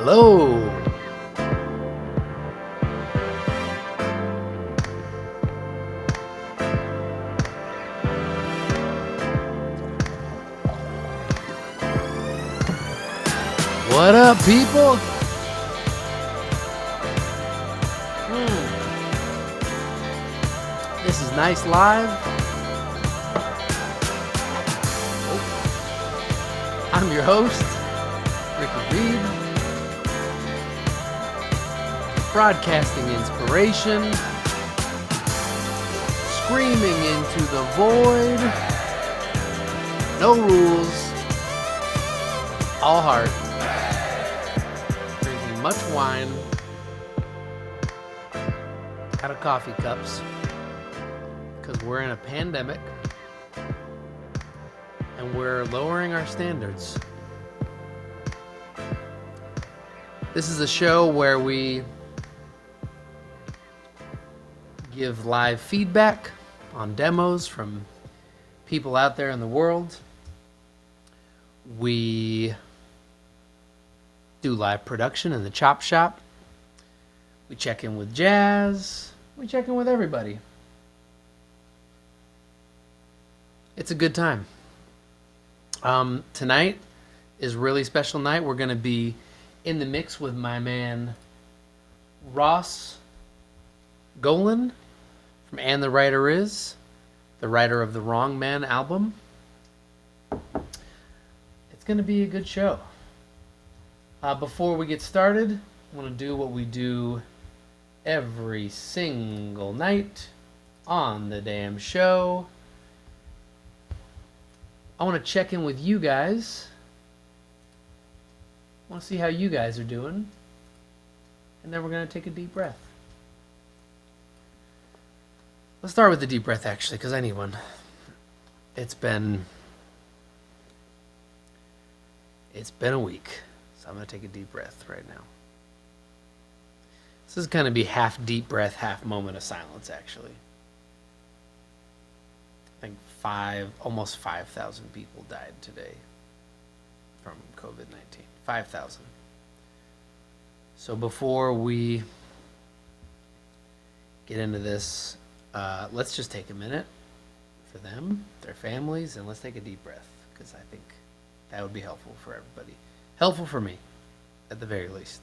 Hello. What up, people? This is Nice Live. I'm your host, Ricky Reed. Broadcasting inspiration, screaming into the void. No rules, all heart. Drinking much wine out of coffee cups because we're in a pandemic and we're lowering our standards. This is a show where we give live feedback on demos from people out there in the world. We do live production in the chop shop. We check in with Jazz. We check in with everybody. It's a good time. Tonight is a really special night. We're going to be in the mix with my man Ross Golan from And the Writer Is, the writer of the Wrong Man album. It's going to be a good show. Before we get started, I want to do what we do every single night on the damn show. I want to check in with you guys. I want to see how you guys are doing. And then we're going to take a deep breath. Let's start with the deep breath, actually, because I need one. It's been a week, so I'm going to take a deep breath right now. This is going to be half deep breath, half moment of silence, actually. I think almost 5,000 people died today from COVID-19. 5,000. So before we get into this, let's just take a minute for them, their families, and let's take a deep breath, because I think that would be helpful for everybody. Helpful for me, at the very least.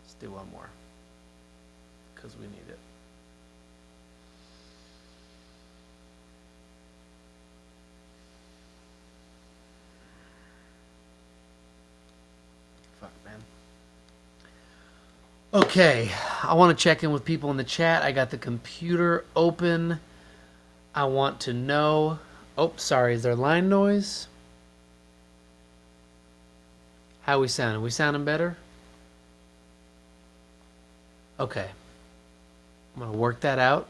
Let's do one more, because we need it. Fuck, man. Okay, I want to check in with people in the chat. I got the computer open. I want to know... Oh, sorry, is there line noise? How we sounding? We sounding better? Okay. I'm going to work that out.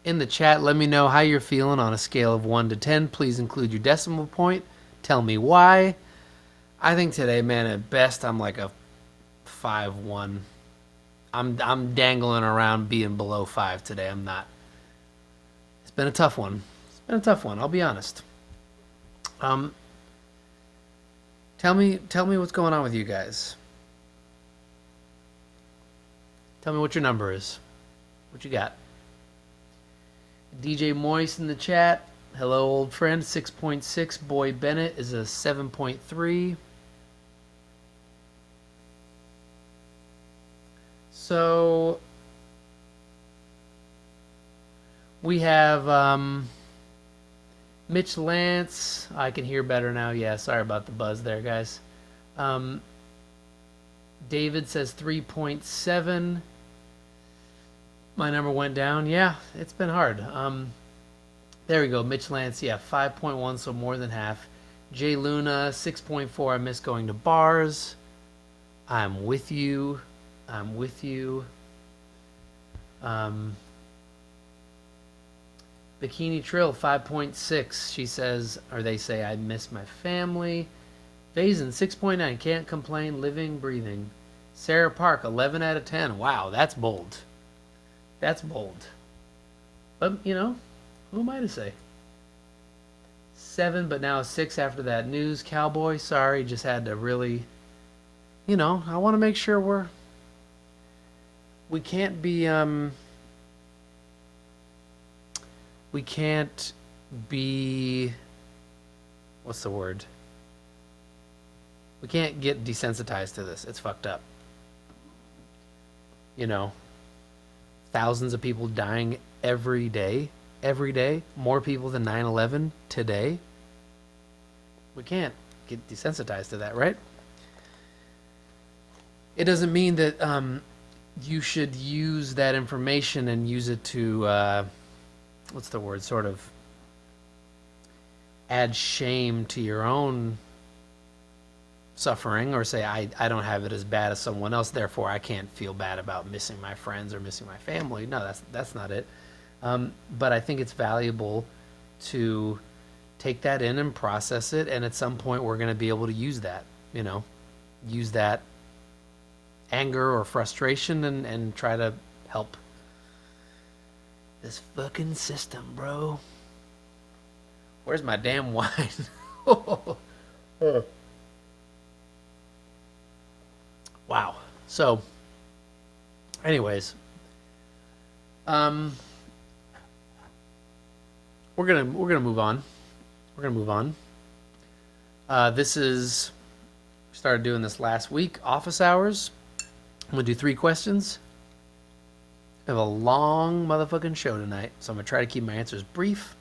In the chat, let me know how you're feeling on a scale of 1 to 10. Please include your decimal point. Tell me why. I think today, man, at best, I'm like a 5-1. I'm dangling around being below 5 today. I'm not. It's been a tough one. I'll be honest. Tell me what's going on with you guys. Tell me what your number is. What you got? DJ Moist in the chat. Hello, old friend. 6.6. Boy Bennett is a 7.3. So we have Mitch Lance. I can hear better now. Yeah, sorry about the buzz there, guys. David says 3.7. My number went down. Yeah, it's been hard. There we go. Mitch Lance, yeah, 5.1, so more than half. Jay Luna, 6.4. I miss going to bars. I'm with you. Bikini Trill, 5.6. She says, or they say, I miss my family. Vazen, 6.9. Can't complain. Living, breathing. Sarah Park, 11 out of 10. Wow, that's bold. That's bold. But, who am I to say? 7, but now 6 after that news. Cowboy, sorry, just had to really, I want to make sure we can't be, we can't be, what's the word? We can't get desensitized to this. It's fucked up. Thousands of people dying every day. More people than 9/11 today. We can't get desensitized to that, right? It doesn't mean that you should use that information and use it to, what's the word, sort of add shame to your own suffering, or say I don't have it as bad as someone else, therefore I can't feel bad about missing my friends or missing my family. No, that's not it. But I think it's valuable to take that in and process it, and at some point we're going to be able to use that, use that anger or frustration and try to help this fucking system, bro. Where's my damn wine? Wow. So, anyways, we're gonna move on. We're gonna move on. This is, we started doing this last week. Office hours. I'm gonna do 3 questions. I have a long motherfucking show tonight, so I'm gonna try to keep my answers brief.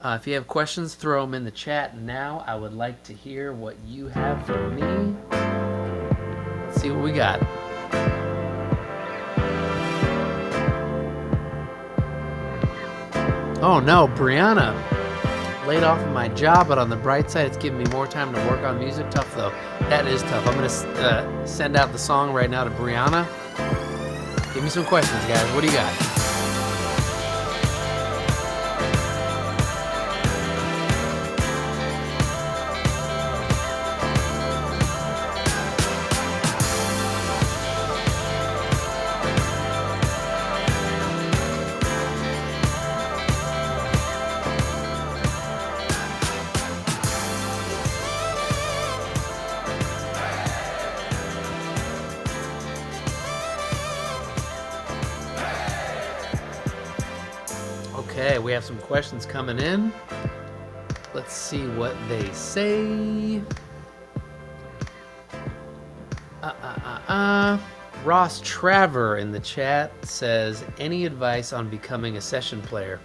If you have questions, throw them in the chat now. I would like to hear what you have for me. Let's see what we got. Oh no, Brianna. Laid off of my job, but on the bright side, it's giving me more time to work on music. Tough though. That is tough. I'm gonna send out the song right now to Brianna. Give me some questions, guys. What do you got? Okay, we have some questions coming in. Let's see what they say. Ross Traver in the chat says, any advice on becoming a session player?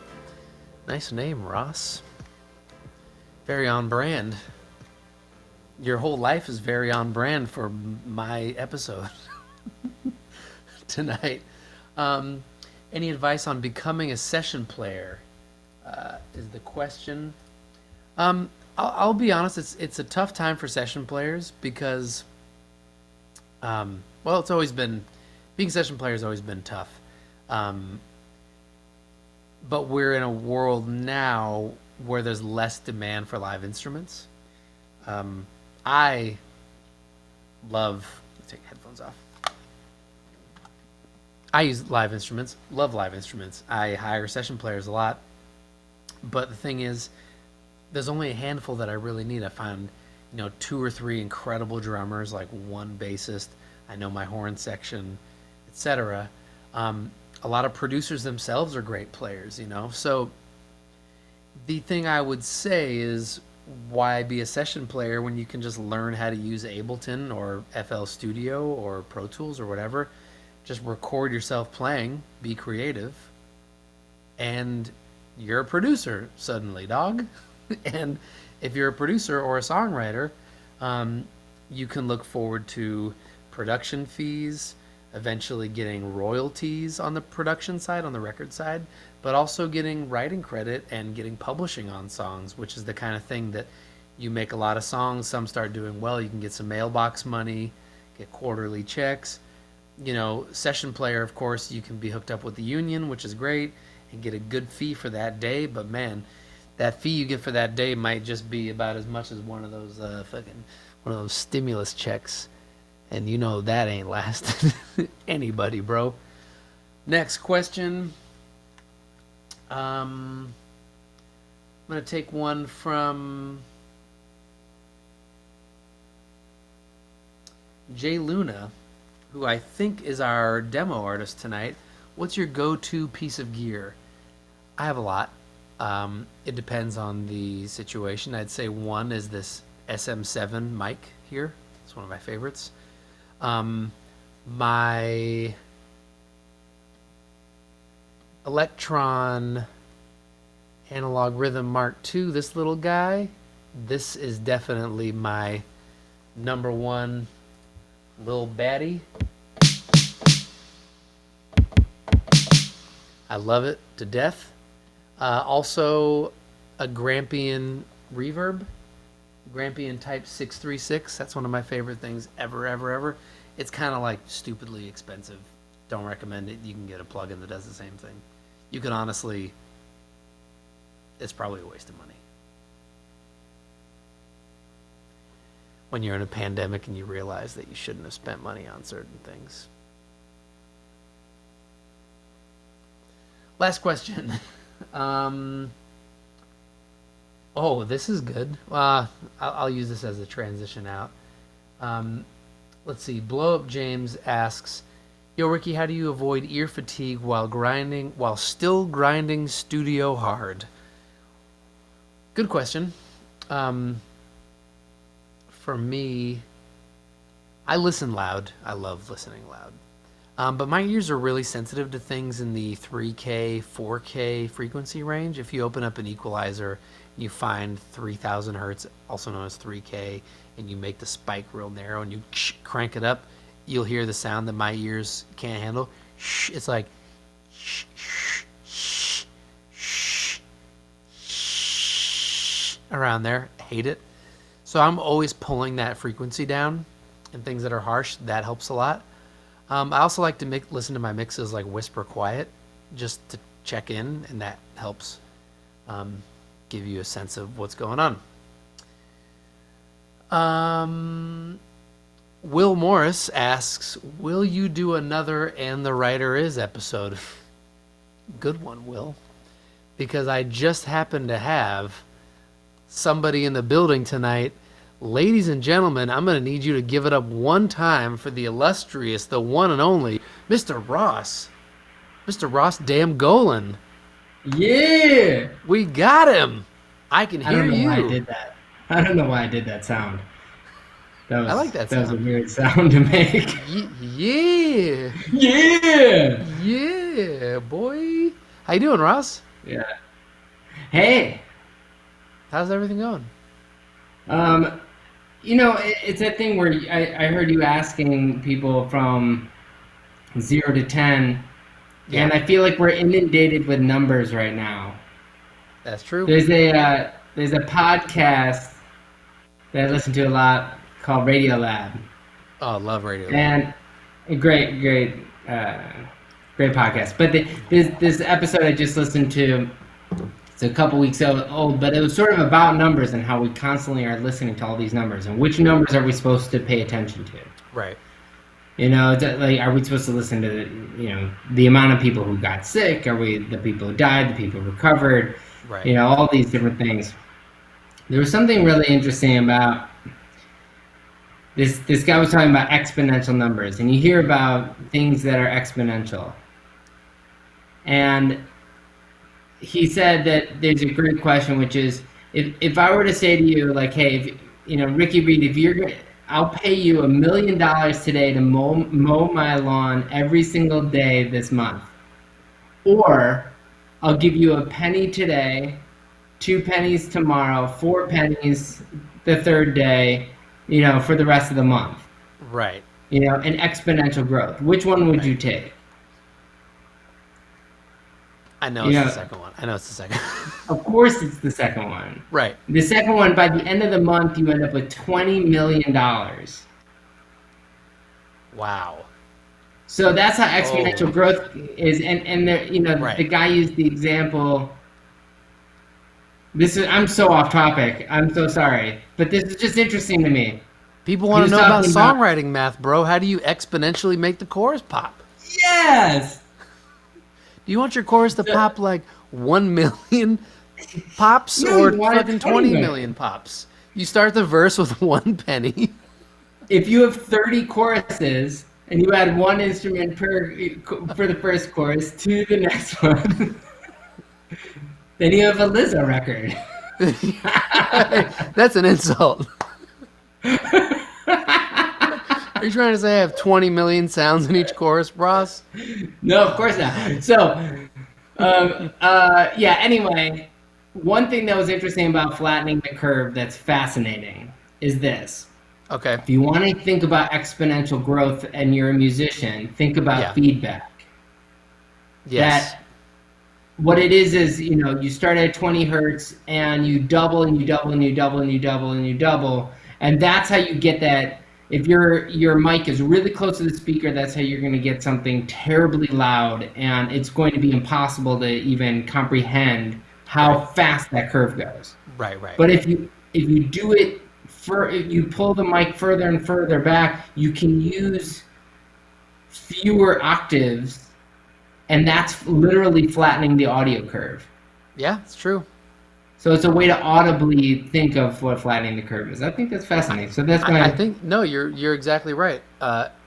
Nice name, Ross. Very on brand. Your whole life is very on brand for my episode tonight. Any advice on becoming a session player is the question. I'll be honest, it's a tough time for session players because, it's always been, being a session player has always been tough. But we're in a world now where there's less demand for live instruments. I love, let's take headphones off. I use live instruments, love live instruments. I hire session players a lot. But the thing is, there's only a handful that I really need. I find, 2 or 3 incredible drummers, like 1 bassist. I know my horn section, etc. A lot of producers themselves are great players, So the thing I would say is, why be a session player when you can just learn how to use Ableton or FL Studio or Pro Tools or whatever? Just record yourself playing, be creative, and you're a producer suddenly, dog. And if you're a producer or a songwriter, you can look forward to production fees, eventually getting royalties on the production side, on the record side, but also getting writing credit and getting publishing on songs, which is the kind of thing that you make a lot of songs, some start doing well, you can get some mailbox money, get quarterly checks. Session player, of course, you can be hooked up with the union, which is great, and get a good fee for that day. But man, that fee you get for that day might just be about as much as one of those stimulus checks, and that ain't lasting anybody, bro. Next question. I'm going to take one from Jay Luna, who I think is our demo artist tonight. What's your go-to piece of gear? I have a lot. It depends on the situation. I'd say one is this SM7 mic here. It's one of my favorites. My Electron Analog Rhythm Mark II, this little guy, this is definitely my number one little baddie. I love it to death. Also, a Grampian reverb, Grampian Type 636. That's one of my favorite things ever. It's kind of like stupidly expensive. Don't recommend it. You can get a plugin that does the same thing. You can honestly, it's probably a waste of money. When you're in a pandemic and you realize that you shouldn't have spent money on certain things. Last question. Oh, this is good. I'll use this as a transition out. Let's see. Blow Up James asks, "Yo, Ricky, how do you avoid ear fatigue while still grinding studio hard?" Good question. For me, I listen loud. I love listening loud. But my ears are really sensitive to things in the 3K, 4K frequency range. If you open up an equalizer and you find 3000 hertz, also known as 3K, and you make the spike real narrow and you crank it up, you'll hear the sound that my ears can't handle. It's like around there. I hate it. So I'm always pulling that frequency down, and things that are harsh, that helps a lot. I also like to listen to my mixes like whisper quiet, just to check in, and that helps give you a sense of what's going on. Will Morris asks, "Will you do another And the Writer Is episode?" Good one, Will. Because I just happen to have somebody in the building tonight. Ladies and gentlemen, I'm going to need you to give it up one time for the illustrious, the one and only, Mr. Ross. Mr. Ross damn Golan. Yeah! We got him. I can hear you. I don't know why I did that. I don't know why I did that sound. I like that sound. That was a weird sound to make. Yeah. Yeah! Yeah, boy. How you doing, Ross? Yeah. Hey! How's everything going? It's that thing where I heard you asking people from 0 to 10, Yeah. and I feel like we're inundated with numbers right now. That's true. There's a podcast that I listen to a lot called Radio Lab. Oh, I love Radio Lab. And great podcast. But this episode I just listened to, it's a couple weeks old, but it was sort of about numbers and how we constantly are listening to all these numbers and which numbers are we supposed to pay attention to. Right. Are we supposed to listen to the amount of people who got sick? Are we the people who died, the people who recovered? Right. All these different things. There was something really interesting about this guy was talking about exponential numbers, and you hear about things that are exponential. And he said that there's a great question, which is, if I were to say to you, like, hey, Ricky Reed, I'll pay you $1 million today to mow my lawn every single day this month, or I'll give you a penny today, 2 pennies tomorrow, 4 pennies the third day, for the rest of the month. Right. An exponential growth. Which one would you take? I know it's the second one. Of course it's the second one. Right. The second one, by the end of the month, you end up with $20 million. Wow. So that's how exponential growth is. And right. The guy used the example. I'm so off topic. I'm so sorry. But this is just interesting to me. People want to know about songwriting math, bro. How do you exponentially make the chorus pop? Yes! Do you want your chorus to pop like 1 million pops No, or you wanted fucking 20 20 million million. pops? You start the verse with 1 penny. If you have 30 choruses and you add one instrument per for the first chorus to the next one, then you have a Lizzo record. That's an insult. Are you trying to say I have 20 million sounds in each chorus, Ross? No, of Oh, course God. not. So, yeah, anyway, one thing that was interesting about flattening the curve that's fascinating is this. Okay. If you want to think about exponential growth and you're a musician, think about Yeah. feedback. Yes. That what it is, you start at 20 hertz and you double and you double and you double and you double and you double. And that's how you get that. If your mic is really close to the speaker, that's how you're going to get something terribly loud, and it's going to be impossible to even comprehend Right. how fast that curve goes. Right. Right. But if you do it if you pull the mic further and further back, you can use fewer octaves, and that's literally flattening the audio curve. Yeah, it's true. So it's a way to audibly think of what flattening the curve is. I think that's I, fascinating. So that's I my think no, you're exactly right.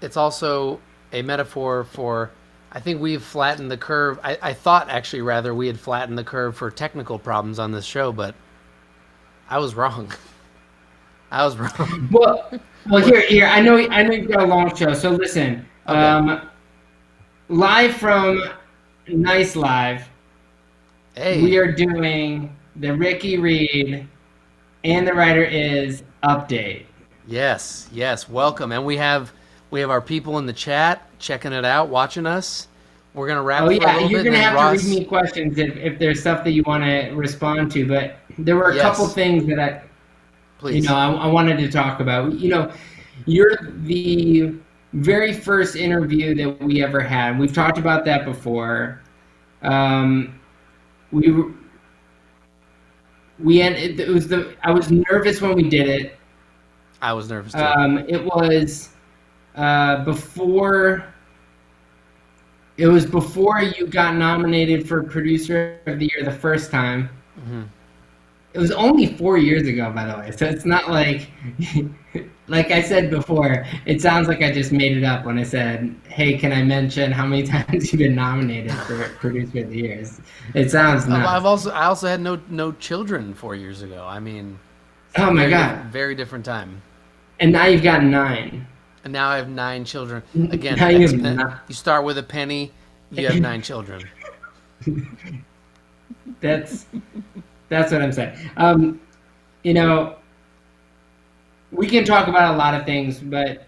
It's also a metaphor for. I think we've flattened the curve. I thought actually rather we had flattened the curve for technical problems on this show, but I was wrong. I was wrong. well. Well, We're, here. I know you've got a long show. So listen, okay. live from Nice Live, we Hey. are doing the Ricky Reed and the writer is update. Yes. Yes. Welcome, and we have our people in the chat checking it out, watching us. We're gonna Oh rap for a yeah, little you're bit, and gonna then have to read Ross. me questions if there's stuff that you want to respond to. But there were a couple Yes. things that Please. I wanted to talk about. You're the very first interview that we ever had. We've talked about that before. Um, we were- we it was the I was nervous when we did it. I was nervous too. It was before. It was before you got nominated for Producer of the Year the first time. Hmm. It was only 4 years ago, by the way. So it's not like, like I said before, it sounds like I just made it up when I said, "Hey, can I mention how many times you've been nominated for Producer of the Year?" It sounds nuts. I also had no children 4 years ago. I mean, it's a Oh my very God. different time. And now you've got nine. And now I have 9 children. Again, Now you have nine. you start with a penny, you have 9 children. That's that's what I'm saying. You know, we can talk about a lot of things, but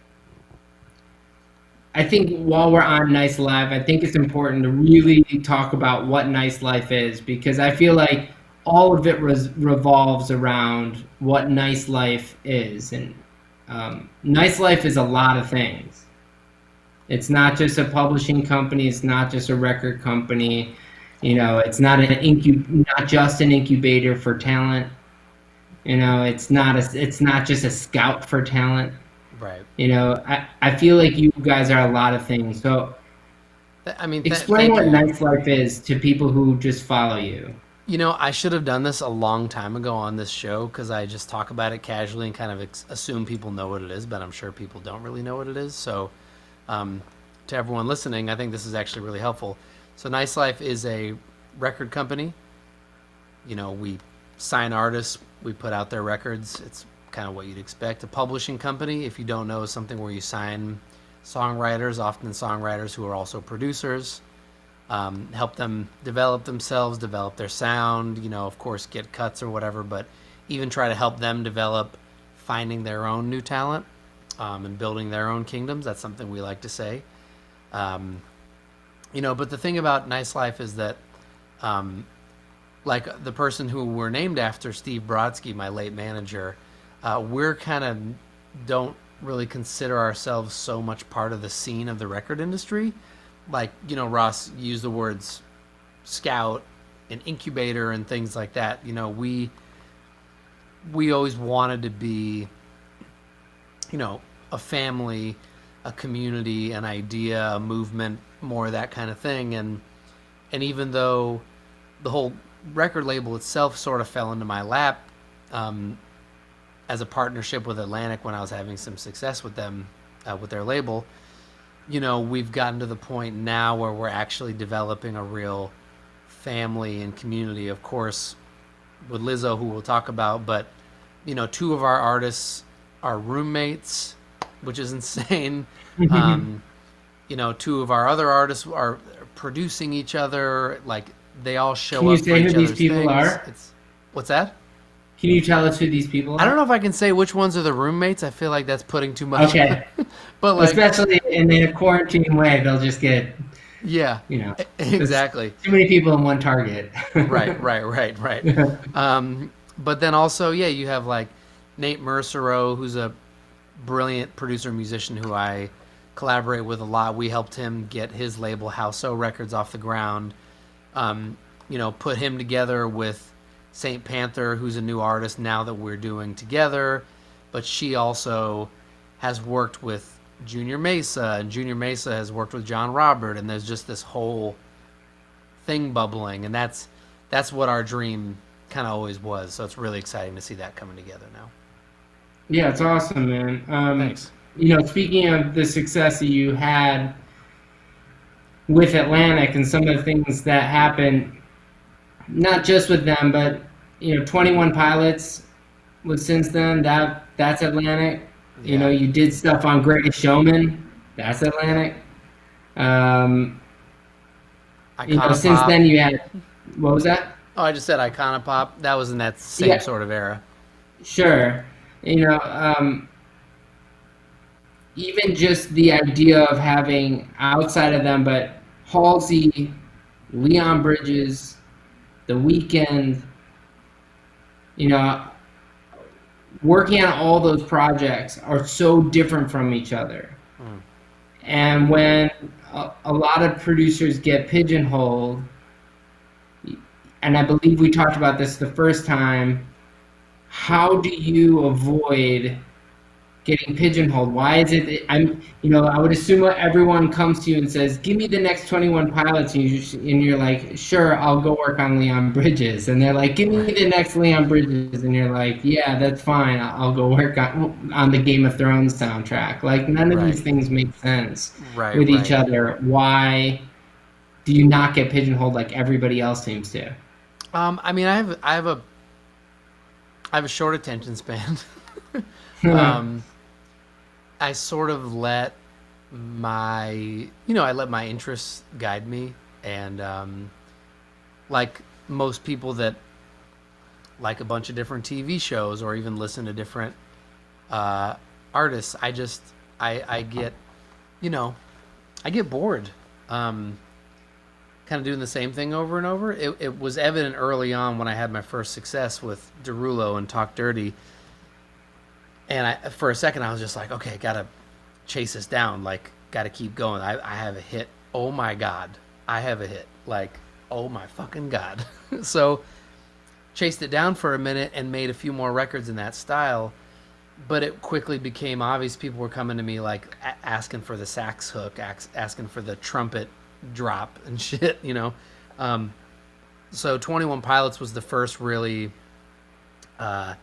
I think while we're on Nice Live, I think it's important to really talk about what Nice Life is, because I feel like all of it revolves around what Nice Life is. And Nice Life is a lot of things. It's not just a publishing company. It's not just a record company. It's not not just an incubator for talent. It's not just a scout for talent. Right. I feel like you guys are a lot of things. So I mean, explain thank what you. Nice Life is to people who just follow you. I should have done this a long time ago on this show because I just talk about it casually and kind of assume people know what it is, but I'm sure people don't really know what it is. So, um, to everyone listening, I think this is actually really helpful. So, Nice Life is a record company. We sign artists, we put out their records. It's kind of what you'd expect. A publishing company, if you don't know, is something where you sign songwriters, often songwriters who are also producers, help them develop themselves, develop their sound, of course, get cuts or whatever, but even try to help them develop finding their own new talent, and building their own kingdoms. That's something we like to say. Um, but the thing about Nice Life is that, like the person who we're named after, Steve Brodsky, my late manager, we're kind of don't really consider ourselves so much part of the scene of the record industry. Like, Ross used the words scout and incubator and things like that. We always wanted to be, a family, a community, an idea, a movement, more of that kind of thing. And even though the whole record label itself sort of fell into my lap um, as a partnership with Atlantic when I was having some success with them with their label. We've gotten to the point now where we're actually developing a real family and community. Of course, with Lizzo, who we'll talk about, but two of our artists are roommates, which is insane. Um, two of our other artists are producing each other. Like they all Can show you up for say who each these other's people things. are? It's what's that? Can you tell us who these people I don't know are? if I can say which ones are the roommates. I feel like that's putting too much. Okay. But like, Especially in a quarantine way, they'll just get, yeah, you know, there's exactly. too many people in one target. Right, right, right, right. But then also, yeah, you have like Nate Mercero, who's a brilliant producer musician who I collaborate with a lot. We helped him get his label House O Records off the ground. Put him together with Saint Panther, who's a new artist now that we're doing together. But she also has worked with Junior Mesa, and Junior Mesa has worked with John Robert, and there's just this whole thing bubbling, and that's what our dream kind of always was. So it's really exciting to see that coming together now. Yeah, it's awesome, man. Thanks. Speaking of the success that you had with Atlantic and some of the things that happened, not just with them, but 21 Pilots was since then. That's Atlantic. Yeah. You did stuff on Greatest Showman. That's Atlantic. Um, since Iconopop. then you had, what was that? Oh, I just said Iconopop. That was in that same Yeah, sort of era. sure. You know, um, Even just the idea of having outside of them, but Halsey, Leon Bridges, The Weeknd, you know, working on all those projects are so different from each other. Mm. And when a lot of producers get pigeonholed, and I believe we talked about this the first time, how do you avoid getting pigeonholed? Why is it I would assume everyone comes to you and says, "Give me the next 21 Pilots," and you're like, "Sure, I'll go work on Leon Bridges." And they're like, "Give me Right. the next Leon Bridges," and you're like, "Yeah, that's fine. I'll go work on the Game of Thrones soundtrack." Like none of these Right. things make sense Right. with each Right. other. Why do you not get pigeonholed like everybody else seems to? I mean, I have a short attention span. um, I sort of let I let my interests guide me, and like most people that like a bunch of different TV shows or even listen to different uh, artists, I get you know I get bored. Um, Kind of doing the same thing over and over. It was evident early on when I had my first success with Derulo and Talk Dirty, and for a second I was just like, okay, gotta chase this down, like gotta keep going. I have a hit. Oh my god, I have a hit. Like, oh my fucking god. So chased it down for a minute and made a few more records in that style. But it quickly became obvious people were coming to me like asking for the sax hook, asking for the trumpet drop and shit. Um, so 21 Pilots was the first really uh,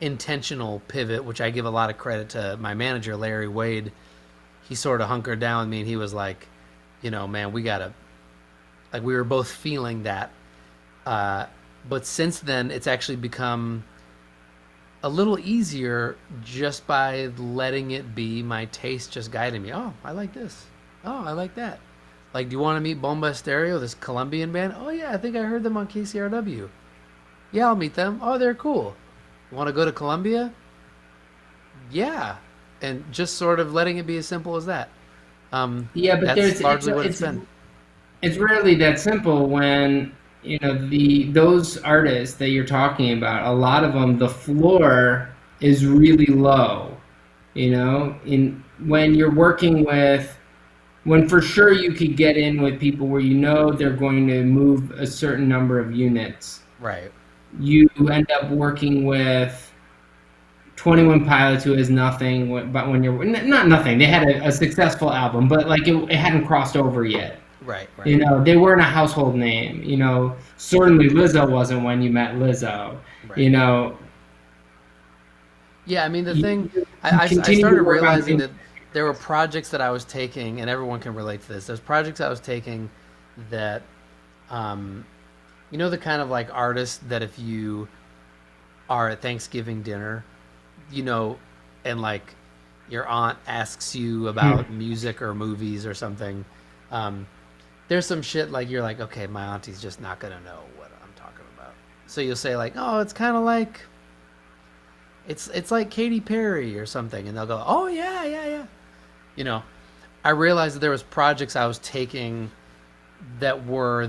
intentional pivot, which I give a lot of credit to my manager, Larry Wade. He sort of hunkered down with me and he was like, man, we gotta, like, we were both feeling that. Uh, but since then, it's actually become a little easier just by letting it be my taste just guiding me. Oh, I like this. Oh, I like that. Like, do you want to meet Bomba Estéreo, this Colombian band? Oh, yeah, I think I heard them on KCRW. Yeah, I'll meet them. Oh, they're cool. You want to go to Colombia? Yeah. And just sort of letting it be as simple as that. Yeah, but That's largely what it's been. it's rarely that simple when the those artists that you're talking about, a lot of them, the floor is really low. In when you're working with, when for sure you could get in with people where they're going to move a certain number of units, Right. you end up working with 21 Pilots, who has nothing, but when you're not nothing, they had a successful album, but like it hadn't crossed over yet. Right, You right, know, they weren't a household name. You know, certainly Lizzo wasn't when you met Lizzo. right. You know, Yeah, I mean, the you, thing, you I continue to started work on realizing things. that there were projects that I was taking, and everyone can relate to this. There's projects I was taking that, um, you know, the kind of like artist that if you are at Thanksgiving dinner, you know, and like your aunt asks you about music or movies or something, um, there's some shit like you're like, okay, my auntie's just not gonna know what I'm talking about. So you'll say like, oh, it's kind of like it's like Katy Perry or something, and they'll go, oh yeah, yeah, yeah. You know, I realized that there was projects I was taking that were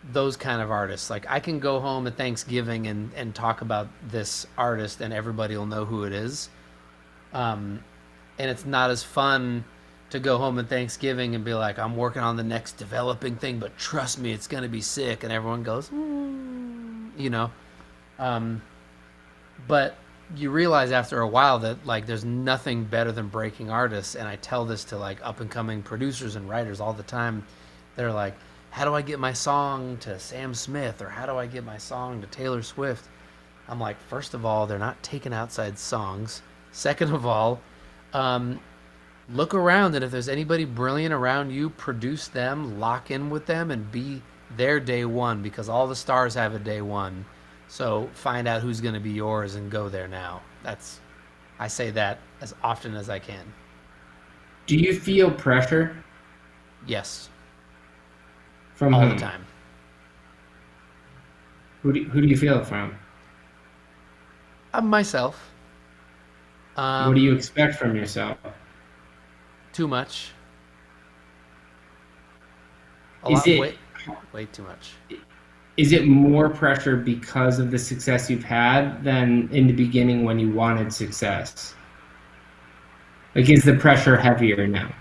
those kind of artists. Like I can go home at Thanksgiving and talk about this artist, and everybody will know who it is. Um, and it's not as fun to go home at Thanksgiving and be like, I'm working on the next developing thing, but trust me, it's gonna be sick, and everyone goes, you know. Um, but you realize after a while that like there's nothing better than breaking artists, and I tell this to like up and coming producers and writers all the time. They're like, how do I get my song to Sam Smith, or how do I get my song to Taylor Swift? I'm like, first of all, they're not taking outside songs. Second of all, um, look around, and if there's anybody brilliant around you, produce them, lock in with them, and be their day one, because all the stars have a day one. So find out who's going to be yours and go there now. That's I say that as often as I can. Do you feel pressure Yes, from all the whom? time. Who do you feel it from? Myself. What do you Um, expect from yourself? too much. A Is lot. it Way too much. is it more pressure because of the success you've had than in the beginning when you wanted success? Like, is the pressure heavier now,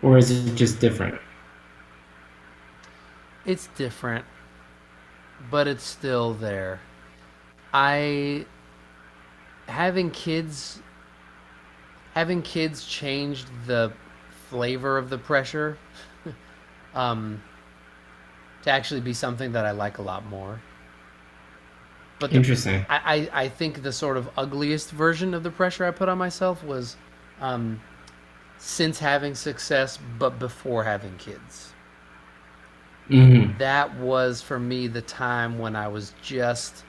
or is it just different? It's different, but it's still there. I having kids having kids changed the flavor of the pressure, um, to actually be something that I like a lot more. But Interesting. I think the sort of ugliest version of the pressure I put on myself was, um, since having success, but before having kids. Hmm. That was for me the time when I was just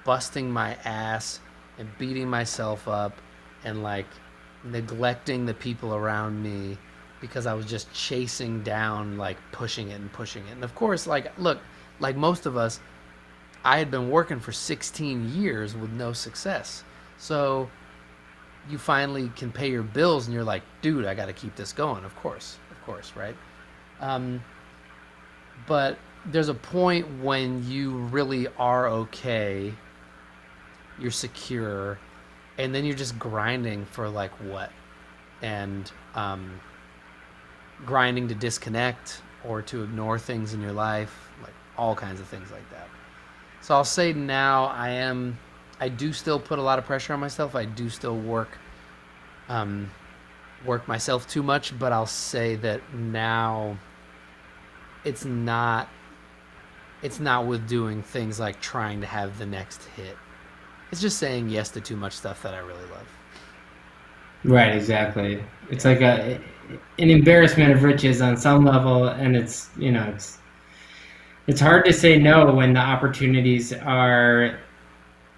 busting my ass and beating myself up and like neglecting the people around me because I was just chasing down, like pushing it and pushing it. And of course, like, look, like most of us, I had been working for 16 years with no success. So you finally can pay your bills and you're like, dude, I got to keep this going. Of course, right? Um, but there's a point when you really are okay, you're secure, and then you're just grinding for like what? And grinding to disconnect or to ignore things in your life, like all kinds of things like that. So I'll say now I do still put a lot of pressure on myself. I do still um, work myself too much, but I'll say that now it's not it's not with doing things like trying to have the next hit. It's just saying yes to too much stuff that I really love. Right, exactly. It's Yeah. like an embarrassment of riches on some level, and it's it's hard to say no when the opportunities are.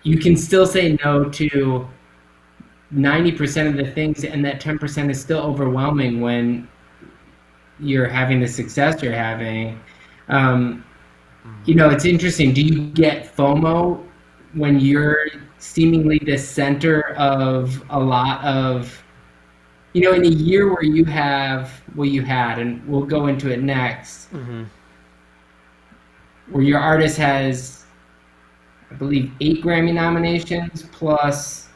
You can still say no to 90% of the things, and that 10% is still overwhelming when you're having the success you're having. Um, Mm. it's interesting. Do you get FOMO when you're seemingly the center of a lot of, in a year where you have what you had, and we'll go into it next, Mm-hmm. where your artist has, I believe, 8 Grammy nominations plus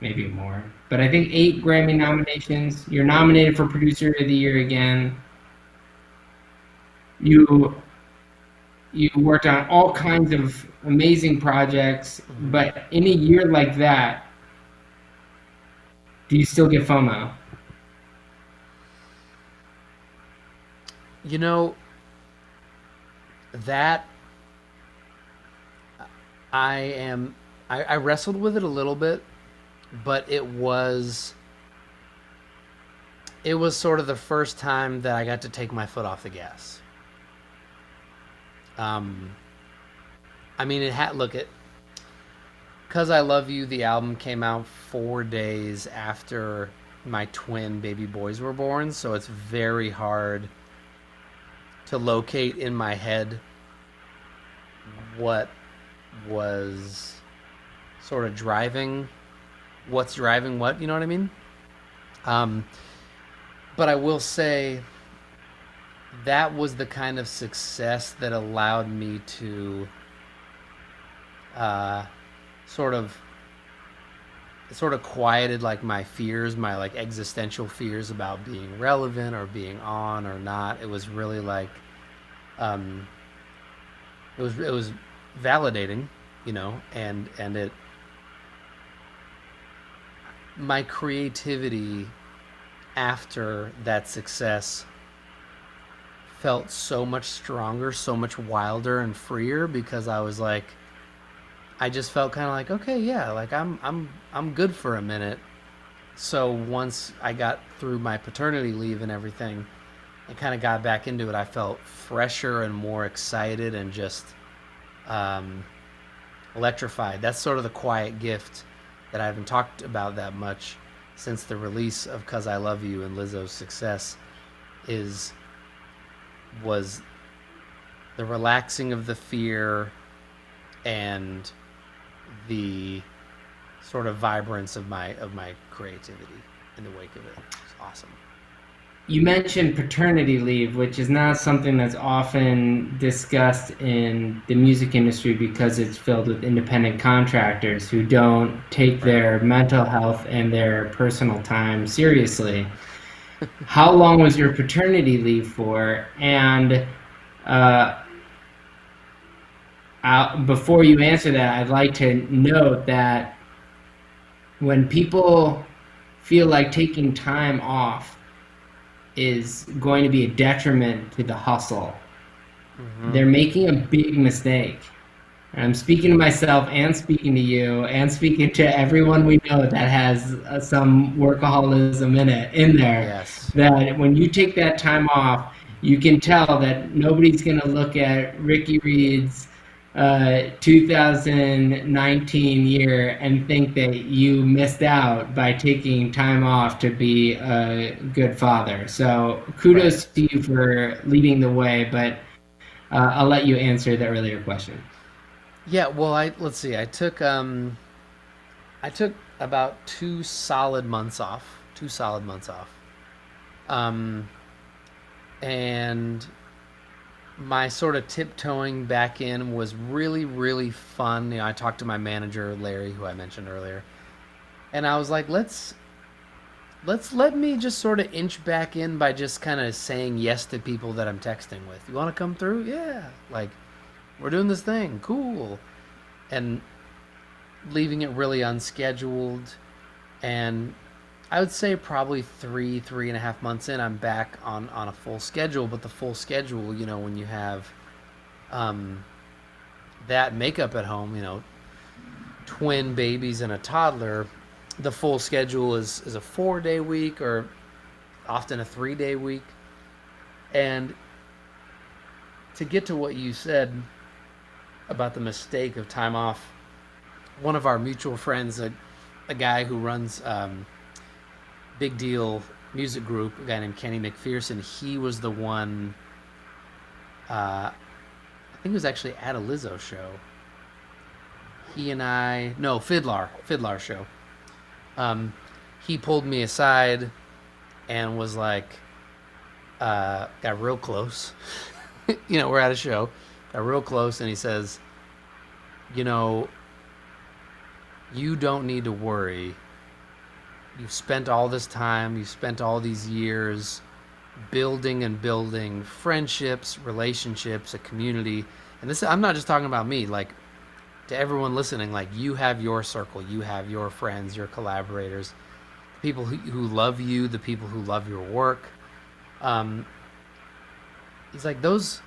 maybe more, but I think 8 Grammy nominations. You're nominated for Producer of the Year again. You you worked on all kinds of amazing projects, Mm-hmm. but in a year like that, do you still get FOMO? You know, that I am. I wrestled with it a little bit, but it was sort of the first time that I got to take my foot off the gas. Um, I mean, it had look it because I Love You. The album came out 4 days after my twin baby boys were born, so it's very hard to locate in my head what was sort of driving what's driving what. You know what I mean? Um, but I will say that was the kind of success that allowed me to uh, sort of sort of quieted like my fears, my like existential fears about being relevant or being on or not. It was really like um, it was validating, and it my creativity after that success felt so much stronger, so much wilder and freer because I was like I just felt kind of like okay, yeah, like I'm good for a minute. So once I got through my paternity leave and everything and kind of got back into it, I felt fresher and more excited and just um, electrified. That's sort of the quiet gift that I haven't talked about that much since the release of "Cause I Love You" and Lizzo's success is was the relaxing of the fear and the sort of vibrance of my creativity in the wake of it. It's awesome. You mentioned paternity leave, which is not something that's often discussed in the music industry because it's filled with independent contractors who don't take Right. their mental health and their personal time seriously. How long was your paternity leave for? And uh, before you answer that, I'd like to note that when people feel like taking time off is going to be a detriment to the hustle, Mm-hmm. they're making a big mistake. And I'm speaking to myself and speaking to you and speaking to everyone we know that has some workaholism in there. Yes. That when you take that time off, you can tell that nobody's going to look at Ricky Reed's 2019 year and think that you missed out by taking time off to be a good father. So Right. kudos to you for leading the way, but I'll let you answer the earlier question. Yeah. Well, I let's see. I took about 2 solid months off. 2 solid months off. Um, and my sort of tiptoeing back in was really, really fun. I talked to my manager, Larry, who I mentioned earlier, and I was like, let's let me just sort of inch back in by just kind of saying yes to people that I'm texting with. You want to come through? Yeah. Like, we're doing this thing. Cool. And leaving it really unscheduled. And I would say probably 3.5 months in, I'm back on a full schedule. But the full schedule, when you have um, that makeup at home, twin babies and a toddler, the full schedule is a 4 day week or often a 3 day week. And to get to what you said about the mistake of time off, one of our mutual friends, a guy who runs Big Deal Music Group, a guy named Kenny McPherson, he was the one. I think it was actually at a Lizzo show. He and I, no, Fiddlar show. Um, he pulled me aside and was like, got real close. We're at a show, got real close, and he says, you know, you don't need to worry. You've spent all this time, you've spent all these years building and building friendships, relationships, a community. And this, I'm not just talking about me, like to everyone listening, like you have your circle, you have your friends, your collaborators, the people who love you, the people who love your work. Um, he's like those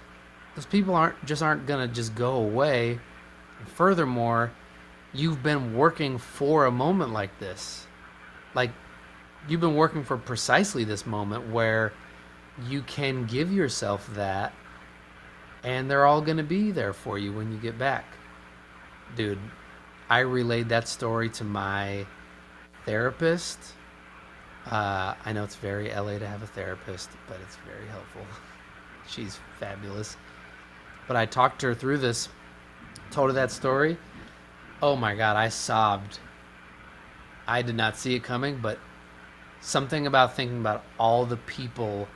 people aren't gonna just go away. And furthermore, you've been working for a moment like this. Like you've been working for precisely this moment where you can give yourself that, and they're all going to be there for you when you get back. Dude, I relayed that story to my therapist. I know it's very LA to have a therapist, but it's very helpful. She's fabulous. But I talked her through this, told her that story. Oh my God, I sobbed. I did not see it coming, but something about thinking about all the people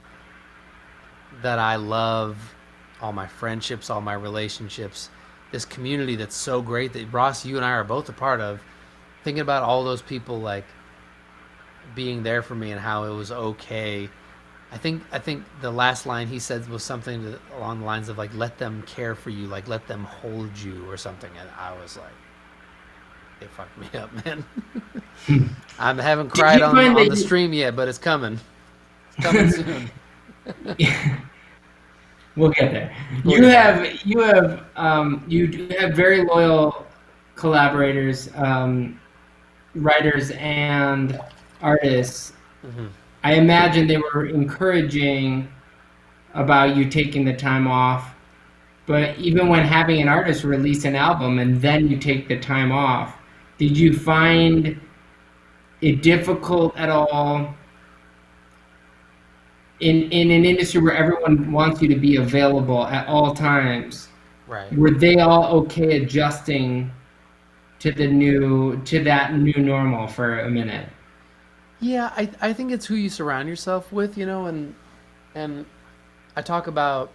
that I love, all my friendships, all my relationships, this community that's so great that Ross, you and I are both a part of. Thinking about all those people like being there for me and how it was okay. I think the last line he said was something along the lines of like let them care for you, like let them hold you or something, and I was like, it fucked me up, man. I haven't Did cried you find on that the stream yet, but it's coming. It's coming soon. we'll get there. We'll get there. You do have very loyal collaborators, writers and artists. Hmm. I imagine they were encouraging about you taking the time off. But even when having an artist release an album and then you take the time off, did you find it difficult at all in an industry where everyone wants you to be available at all times? Right. Were they all okay adjusting to that new normal for a minute? Yeah, I think it's who you surround yourself with, and I talk about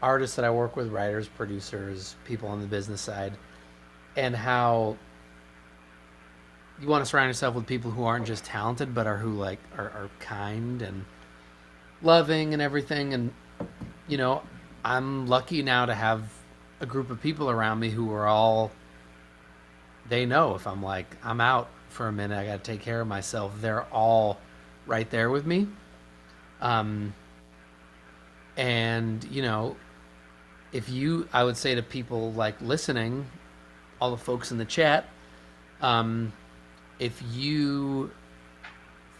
artists that I work with, writers, producers, people on the business side, and how you want to surround yourself with people who aren't just talented, but are who like are kind and loving and everything. And you know, I'm lucky now to have a group of people around me who are all they know if I'm like I'm out for a minute, I got to take care of myself. They're all right there with me. Um, and if you, I would say to people like listening, all the folks in the chat, um, if you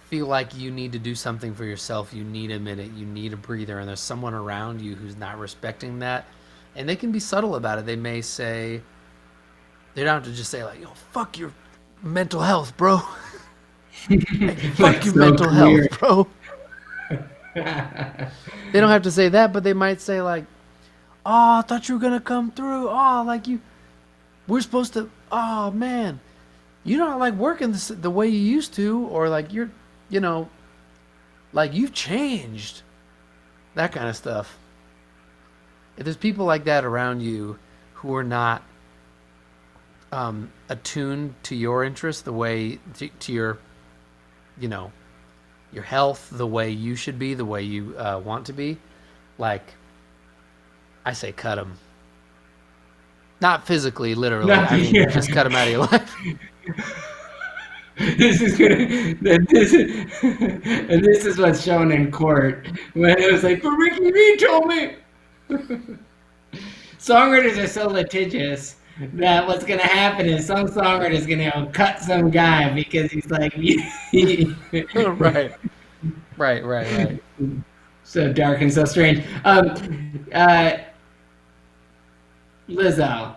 feel like you need to do something for yourself, you need a minute, you need a breather, and there's someone around you who's not respecting that, and they can be subtle about it. They may say, they don't have to just say like, "Yo, fuck your mental health, bro." Like, fuck Like your so mental health, clear. bro. They don't have to say that, but they might say like, "Oh, I thought you were gonna come through. Oh, like we're supposed to. Oh man, you don't like working the way you used to, or like you know, like you've changed." That kind of stuff. If there's people like that around you who are not attuned to your interests, the way to your, you know, your health, the way you should be, the way you want to be, like I say, cut them. Not physically, literally. Not, I mean, just yeah. cut them out of your life. This is gonna. And this is what's shown in court when it was like, but Ricky Reed told me. Songwriters are so litigious that what's gonna happen is some songwriter is gonna cut some guy because he's like, Right, right. so dark and so strange. Lizzo,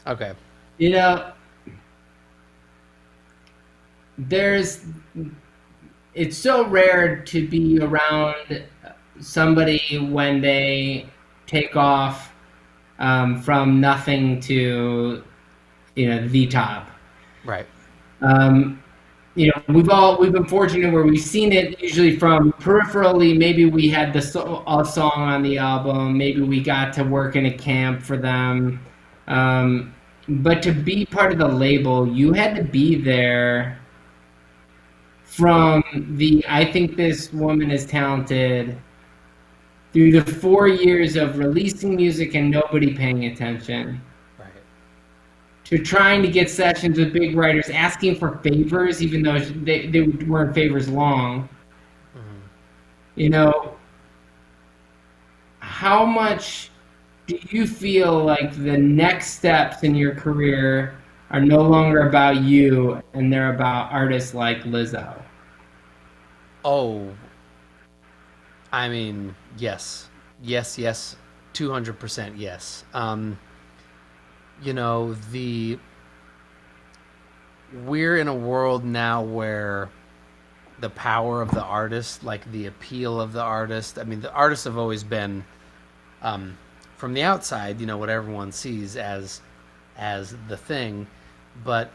Okay. you know, there's it's so rare to be around somebody when they take off from nothing to the top. Right. Um, we've been fortunate where we've seen it usually from peripherally. Maybe we had a song on the album. Maybe we got to work in a camp for them. But to be part of the label, you had to be there from the I think this woman is talented through the 4 years of releasing music and nobody paying attention Right. to trying to get sessions with big writers, asking for favors, even though they weren't favors long. Hmm. You know, how much do you feel like the next steps in your career are no longer about you and they're about artists like Lizzo? Oh, I mean, yes, yes, 200% yes. You know, the we're in a world now where the power of the artist, like the appeal of the artist. I mean, the artists have always been, um, from the outside, you know, what everyone sees as the thing, but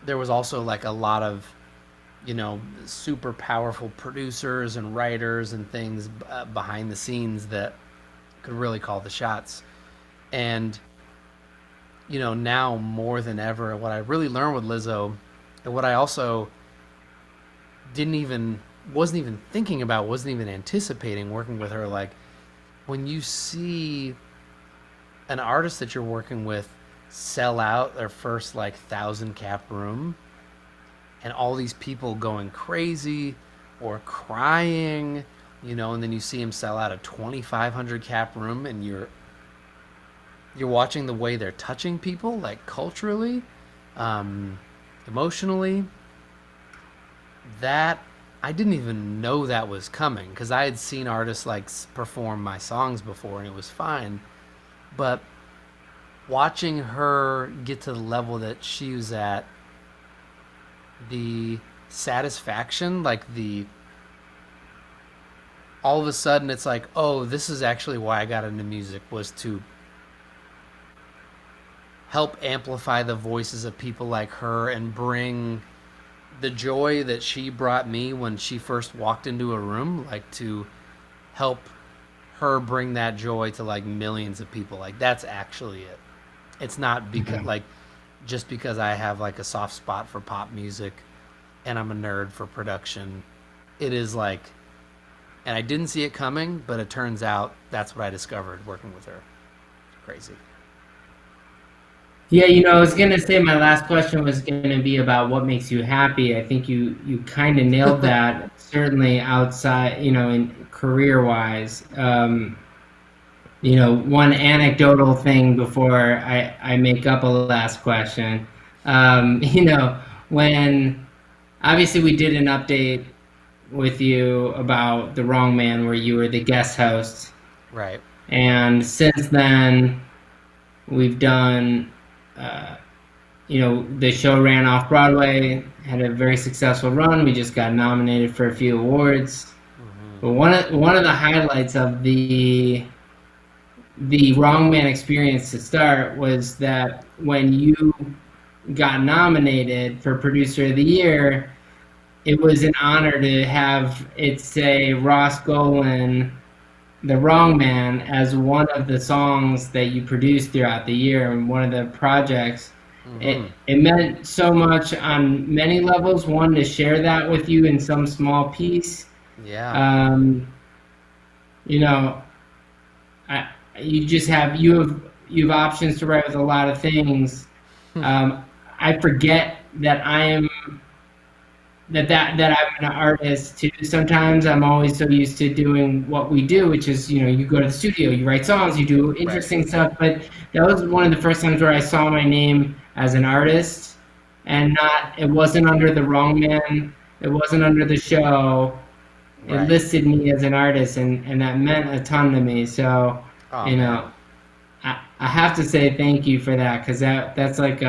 there was also like a lot of, you know, super powerful producers and writers and things behind the scenes that could really call the shots. And you know, now more than ever, what I really learned with Lizzo, and what I also didn't even wasn't even thinking about, wasn't even anticipating working with her, like when you see an artist that you're working with sell out their first like 1,000 cap room, and all these people going crazy or crying, you know, and then you see him sell out a 2,500 cap room, and you're watching the way they're touching people, like culturally, um, emotionally. That I didn't even know that was coming because I had seen artists like perform my songs before and it was fine, but watching her get to the level that she was at, the satisfaction, like the all of a sudden it's like, oh, this is actually why I got into music, was to help amplify the voices of people like her and bring the joy that she brought me when she first walked into a room, like to help her bring that joy to like millions of people. Like that's actually it. It's not because Okay. like just because I have like a soft spot for pop music and I'm a nerd for production. It is like, and I didn't see it coming, but it turns out that's what I discovered working with her. Crazy. Yeah, I was gonna say my last question was gonna be about what makes you happy. I think you kind of nailed that. Certainly outside, in career wise. One anecdotal thing before I make up a last question. When obviously we did an update with you about The Wrong Man where you were the guest host, Right. and since then we've done. Uh, the show ran off Broadway, had a very successful run. We just got nominated for a few awards. Mm-hmm. But one of the highlights of the Wrong Man experience to start was that when you got nominated for Producer of the Year, it was an honor to have it say Ross Golan, The Wrong Man, as one of the songs that you produced throughout the year and one of the projects. Mm-hmm. It meant so much on many levels. One, to share that with you in some small piece. Yeah. Um, you know, I, you have options to write with a lot of things. I forget that I am that I'm an artist too. Sometimes I'm always so used to doing what we do, which is, you go to the studio, you write songs, you do Right. interesting stuff. But that was one of the first times where I saw my name as an artist, and not it wasn't under The Wrong Man, it wasn't under the show. It Right. listed me as an artist, and that meant a ton to me. So, Oh you man. know, I have to say thank you for that, because that's like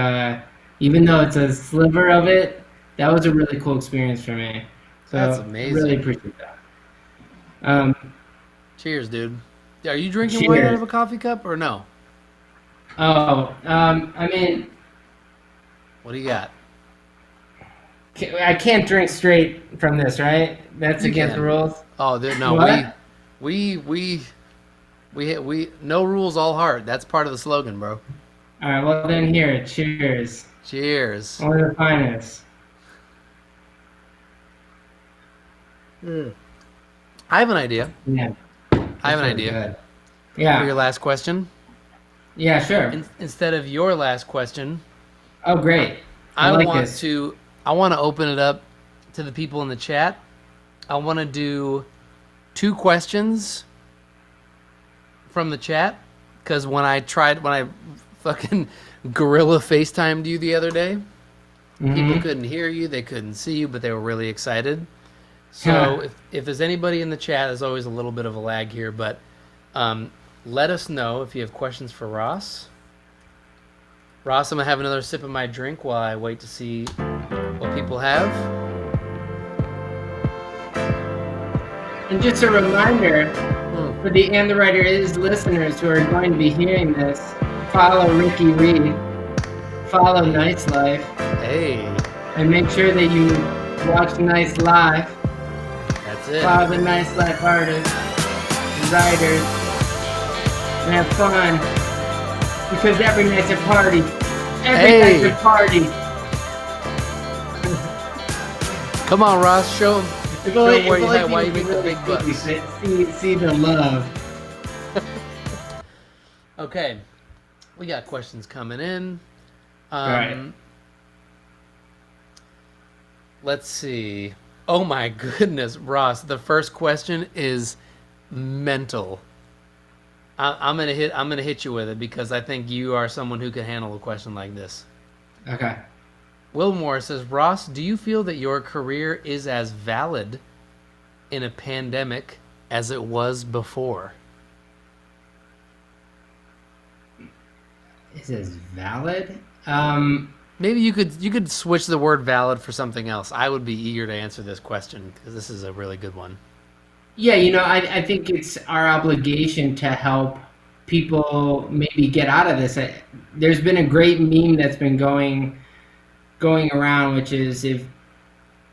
even though it's a sliver of it, that was a really cool experience for me. That's So I really amazing. appreciate that. Um, Cheers, dude. Are you drinking wine out cheers. of a coffee cup or no? Oh, I mean, What do you got? I can't drink straight from this, right? That's You against the can. rules. Oh, there, no. What? We, we, we. No rules, all heart. That's part of the slogan, bro. All right. Well, then here, cheers. Cheers. Only the finest. I have an idea. Yeah, I have that's an really idea good. for your Yeah. last question. Yeah. Sure. Instead of your last question, Oh, great. I I like want this. to. I want to open it up to the people in the chat. I want to do two questions from the chat, because when I fucking gorilla FaceTimed you the other day, people Mm-hmm. couldn't hear you, they couldn't see you, but they were really excited. So if there's anybody in the chat, there's always a little bit of a lag here, but let us know if you have questions for Ross. Ross, I'm gonna have another sip of my drink while I wait to see what people have. And just a reminder Hmm. for the And the Writer Is listeners who are going to be hearing this, follow Ricky Reed, follow Nice Life, Hey, and make sure that you watch Nice Live. that's it. Follow the Nice Life artists, writers, and have fun. Because every night's a party. Every Hey. night's a party. Come on, Ross, show them. If only- why if you only have- why you people make the really big bucks. See the love. Okay, we got questions coming in. Right. Let's see. Oh my goodness, Ross! The first question is mental. I'm gonna hit you with it because I think you are someone who can handle a question like this. Okay. Will Moore says, Ross, do you feel that your career is as valid in a pandemic as it was before? Is this valid? Maybe you could switch the word valid for something else. I would be eager to answer this question because this is a really good one. Yeah, I think it's our obligation to help people maybe get out of this. There's been a great meme that's been going around, which is if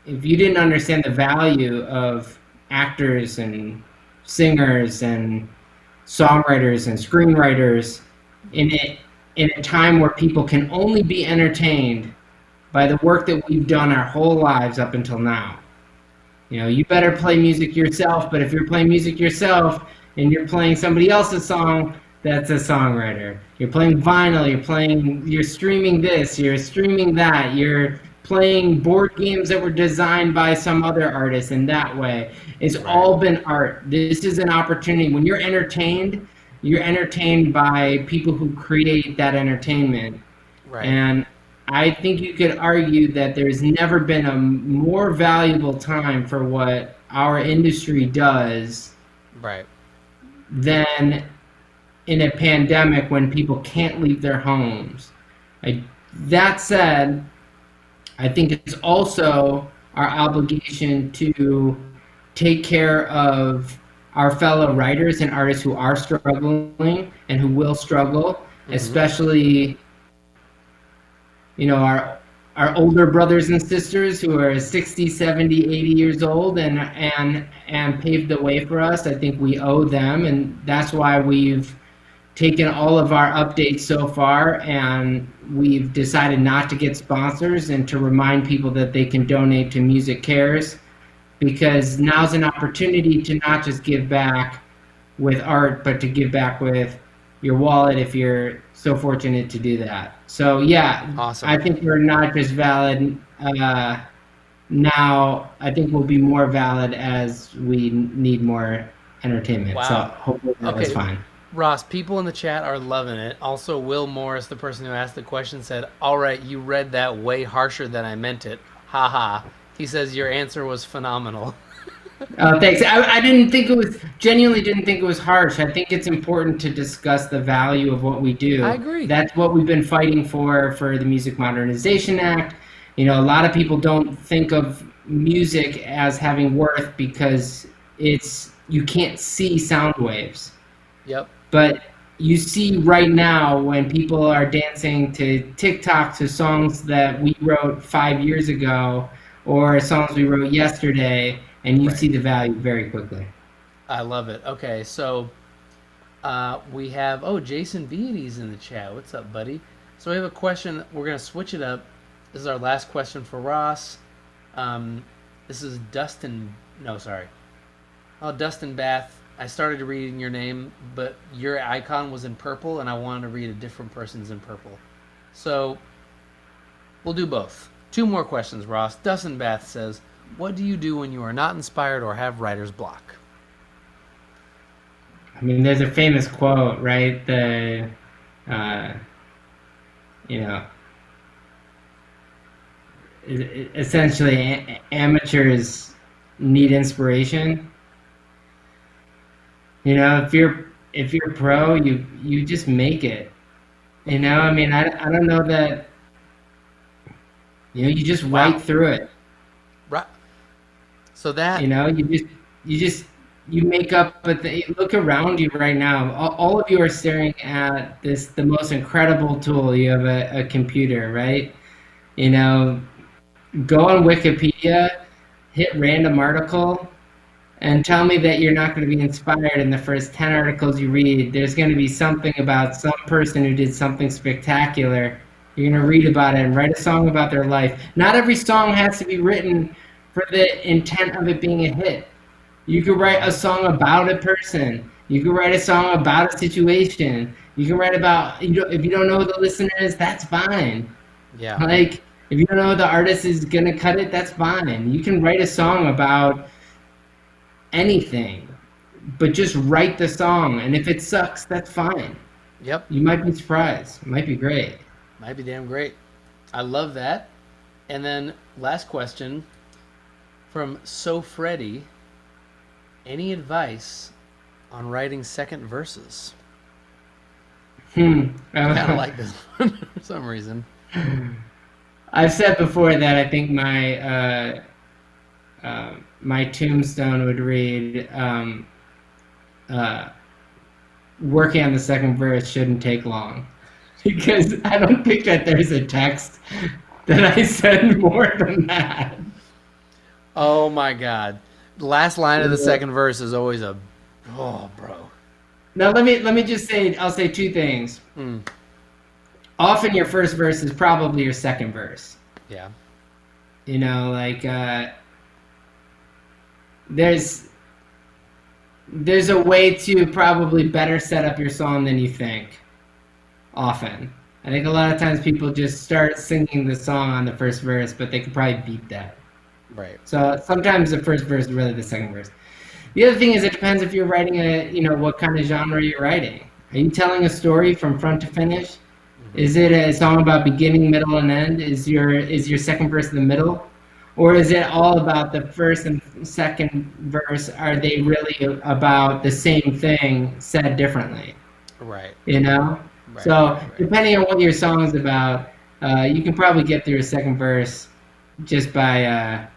you didn't understand the value of actors and singers and songwriters and screenwriters in a time where people can only be entertained by the work that we've done our whole lives up until now. You better play music yourself, but if you're playing music yourself and you're playing somebody else's song, that's a songwriter. You're playing vinyl, you're streaming this, you're streaming that, you're playing board games that were designed by some other artist in that way. It's all been art. This is an opportunity. When you're entertained by people who create that entertainment. Right. And I think you could argue that there's never been a more valuable time for what our industry does Right. than in a pandemic when people can't leave their homes. That said, I think it's also our obligation to take care of our fellow writers and artists who are struggling and who will struggle, especially our older brothers and sisters who are 60, 70, 80 years old and paved the way for us. I think we owe them, and that's why we've taken all of our updates so far, and we've decided not to get sponsors and to remind people that they can donate to Music Cares, because now's an opportunity to not just give back with art, but to give back with your wallet if you're so fortunate to do that. So yeah, Awesome. I think we're not just valid now. I think we'll be more valid as we need more entertainment. Wow. So hopefully that was fine. Ross, people in the chat are loving it. Also, Will Morris, the person who asked the question, said, all right, you read that way harsher than I meant it. Ha ha. He says your answer was phenomenal. Thanks. I genuinely didn't think it was harsh. I think it's important to discuss the value of what we do. I agree. That's what we've been fighting for the Music Modernization Act. A lot of people don't think of music as having worth because you can't see sound waves. Yep. But you see right now when people are dancing to TikTok to songs that we wrote 5 years ago or songs we wrote yesterday, and you see the value very quickly. I love it. Okay, so we have, Jason Beatty's in the chat. What's up, buddy? So we have a question. We're going to switch it up. This is our last question for Ross. This is Dustin. No, sorry. Oh, Dustin Bath. I started reading your name, but your icon was in purple, and I wanted to read a different person's in purple. So we'll do both. 2 more questions, Ross. Dustin Bath says, what do you do when you are not inspired or have writer's block? I mean, there's a famous quote, right? Uh, you know, essentially, amateurs need inspiration. You know, if you're pro, you just make it. You know, I mean, I don't know that, you just Wow. write through it. Right. So that You know, you just you make up. But look around you right now. All of you are staring at the most incredible tool. You have a computer, right? You know, go on Wikipedia, hit random article, and tell me that you're not going to be inspired in the first 10 articles you read. There's going to be something about some person who did something spectacular. You're going to read about it and write a song about their life. Not every song has to be written for the intent of it being a hit. You could write a song about a person. You could write a song about a situation. You can write about, if you don't know who the listener is, that's fine. yeah. Like, if you don't know who the artist is going to cut it, that's fine. You can write a song about anything, but just write the song. And if it sucks, that's fine. Yep. You might be surprised. It might be great. Might be damn great. I love that. And then last question from So Freddy. Any advice on writing second verses? Hmm. I kind of like this one for some reason. I've said before that I think my tombstone would read, uh, "Working on the second verse shouldn't take long," because I don't think that there's a text that I said more than that. Oh my god. The last line of the second verse is always a oh bro. Now let me just say, I'll say two things. Mm, Often your first verse is probably your second verse. yeah. You know, like, there's there's a way to probably better set up your song than you think. Often, I think a lot of times people just start singing the song on the first verse, but they could probably beat that. Right. So sometimes the first verse is really the second verse. The other thing is, it depends if you're writing what kind of genre you're writing. Are you telling a story from front to finish? Hmm. Is it a song about beginning, middle, and end? Is your second verse the middle? Or is it all about the first and second verse? Are they really about the same thing said differently? Right. You know? Right. So Right. Right. depending on what your song is about, you can probably get through a second verse just by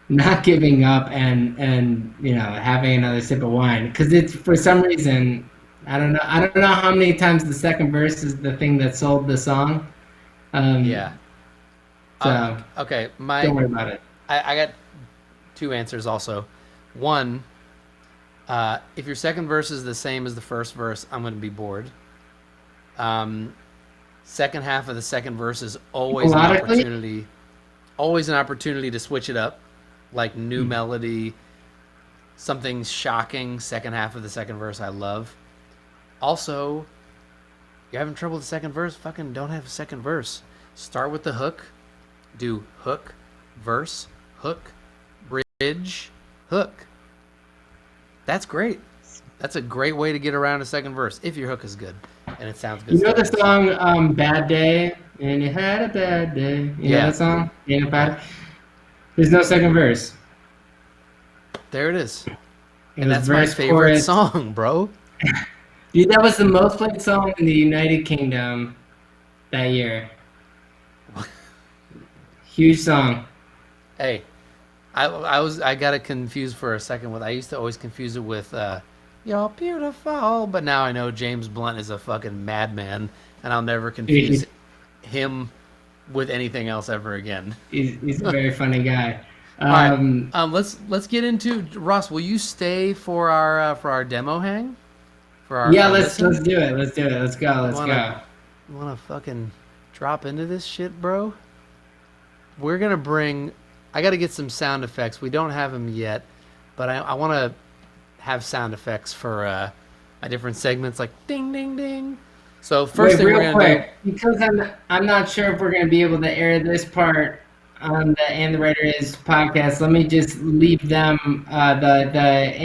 not giving up and having another sip of wine, because it's, for some reason, I don't know how many times the second verse is the thing that sold the song. Yeah. So Okay. don't worry about it. I got two answers also. One, if your second verse is the same as the first verse, I'm going to be bored. Um, second half of the second verse is Melodically. always an opportunity to switch it up, like new melody, something shocking. Second half of the second verse, I love. Also, you're having trouble with the second verse. Fucking don't have a second verse. Start with the hook. Do hook, verse, hook, bridge, hook. That's great. That's a great way to get around a second verse if your hook is good and it sounds good You know the starting. song "Bad Day" and you had a bad day. You know Yeah, that song? Yeah, yeah. bad. There's no second verse. There it is. It And was that's my verse, favorite chorus. song, bro. Dude, that was the most played song in the United Kingdom that year. Huge song. Hey, I got it confused for a second with I used to always confuse it with "You're Beautiful," but now I know James Blunt is a fucking madman, and I'll never confuse He's, him with anything else ever again. he's a very funny guy. All right, Um, let's get into Ross. Will you stay for our demo hang for yeah, our let's listen? do it. Let's do it. Let's go. You Let's wanna go. you wanna fucking drop into this shit, bro? We're gonna bring. I got to get some sound effects. We don't have them yet, but I want to have sound effects for different segments like ding ding ding. So first Wait, thing we're real gonna do. quick, because I'm not sure if we're gonna be able to air this part on the And the Writer Is podcast. Let me just leave them, the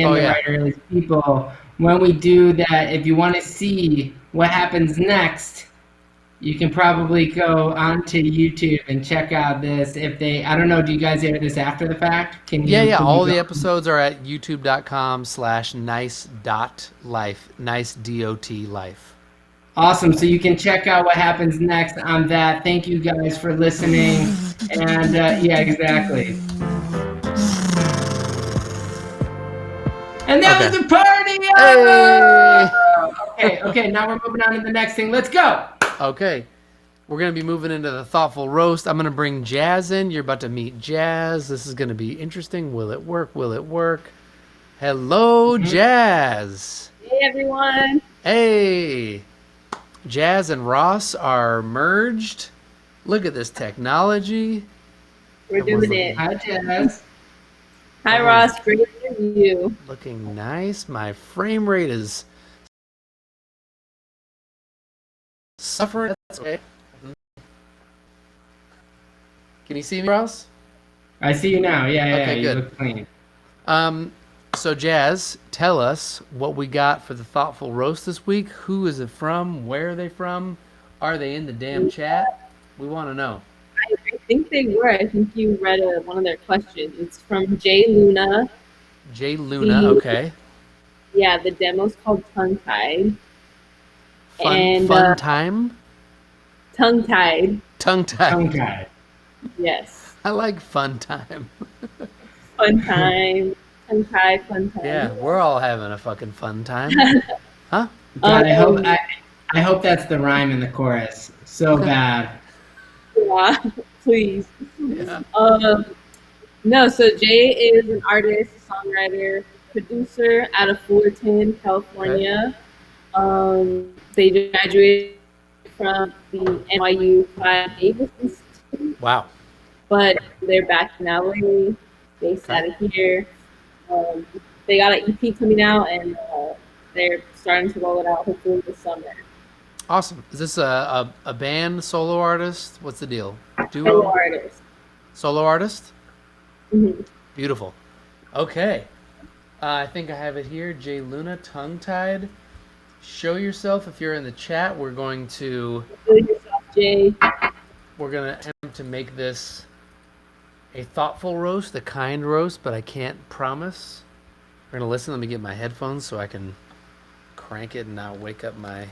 Oh And the yeah, Writer Is people when we do that, if you want to see what happens next, you can probably go onto YouTube and check out this. If they, I don't know, do you guys air this after the fact? Yeah. Can you All go? the episodes are at youtube.com/nice.life. Nice DOT life. Awesome. So you can check out what happens next on that. Thank you guys for listening. And yeah, exactly. And that Okay. was the party. Hey. Okay. Now we're moving on to the next thing. Let's go. Okay. We're going to be moving into the thoughtful roast. I'm going to bring Jazz in. You're about to meet Jazz. This is going to be interesting. Will it work? Will it work? Hello, Jazz. Hey everyone. Hey. Jazz and Ross are merged. Look at this technology. We're doing it. Hi, Jazz. Hi Ross, great to see you. Looking nice. My frame rate is suffering. That's okay. Can you see me, Ross? I see you now. Yeah, Okay, you good. look clean. So Jazz, tell us what we got for the thoughtful roast this week. Who is it from? Where are they from? Are they in the damn chat? We want to know. I think they were. I think you read one of their questions. It's from Jay Luna. Jay Luna, okay. Yeah, the demo's called Tongue Tied. Fun time? Tongue Tied. Tongue tied. Tongue tied. Yes. I like fun time. Fun time. Tongue tied, fun time. Yeah, we're all having a fucking fun time. Huh? God, I hope that's the rhyme in the chorus. So bad. Yeah, please. Yeah. No, so Jay is an artist, songwriter, producer out of Fullerton, California. They graduated from the NYU Clive Davis Institute, Wow. but they're back in LA, based out of here. They got an EP coming out, and they're starting to roll it out hopefully this summer. Awesome. Is this a band, solo artist? What's the deal? Duo? Fellow artist. Solo artist? Mm-hmm. Beautiful. Okay. I think I have it here. Jay Luna, tongue tied. Show yourself if you're in the chat. We're going to Feel yourself, Jay. attempt to make this a thoughtful roast, a kind roast, but I can't promise. We're gonna listen. Let me get my headphones so I can crank it and not wake up my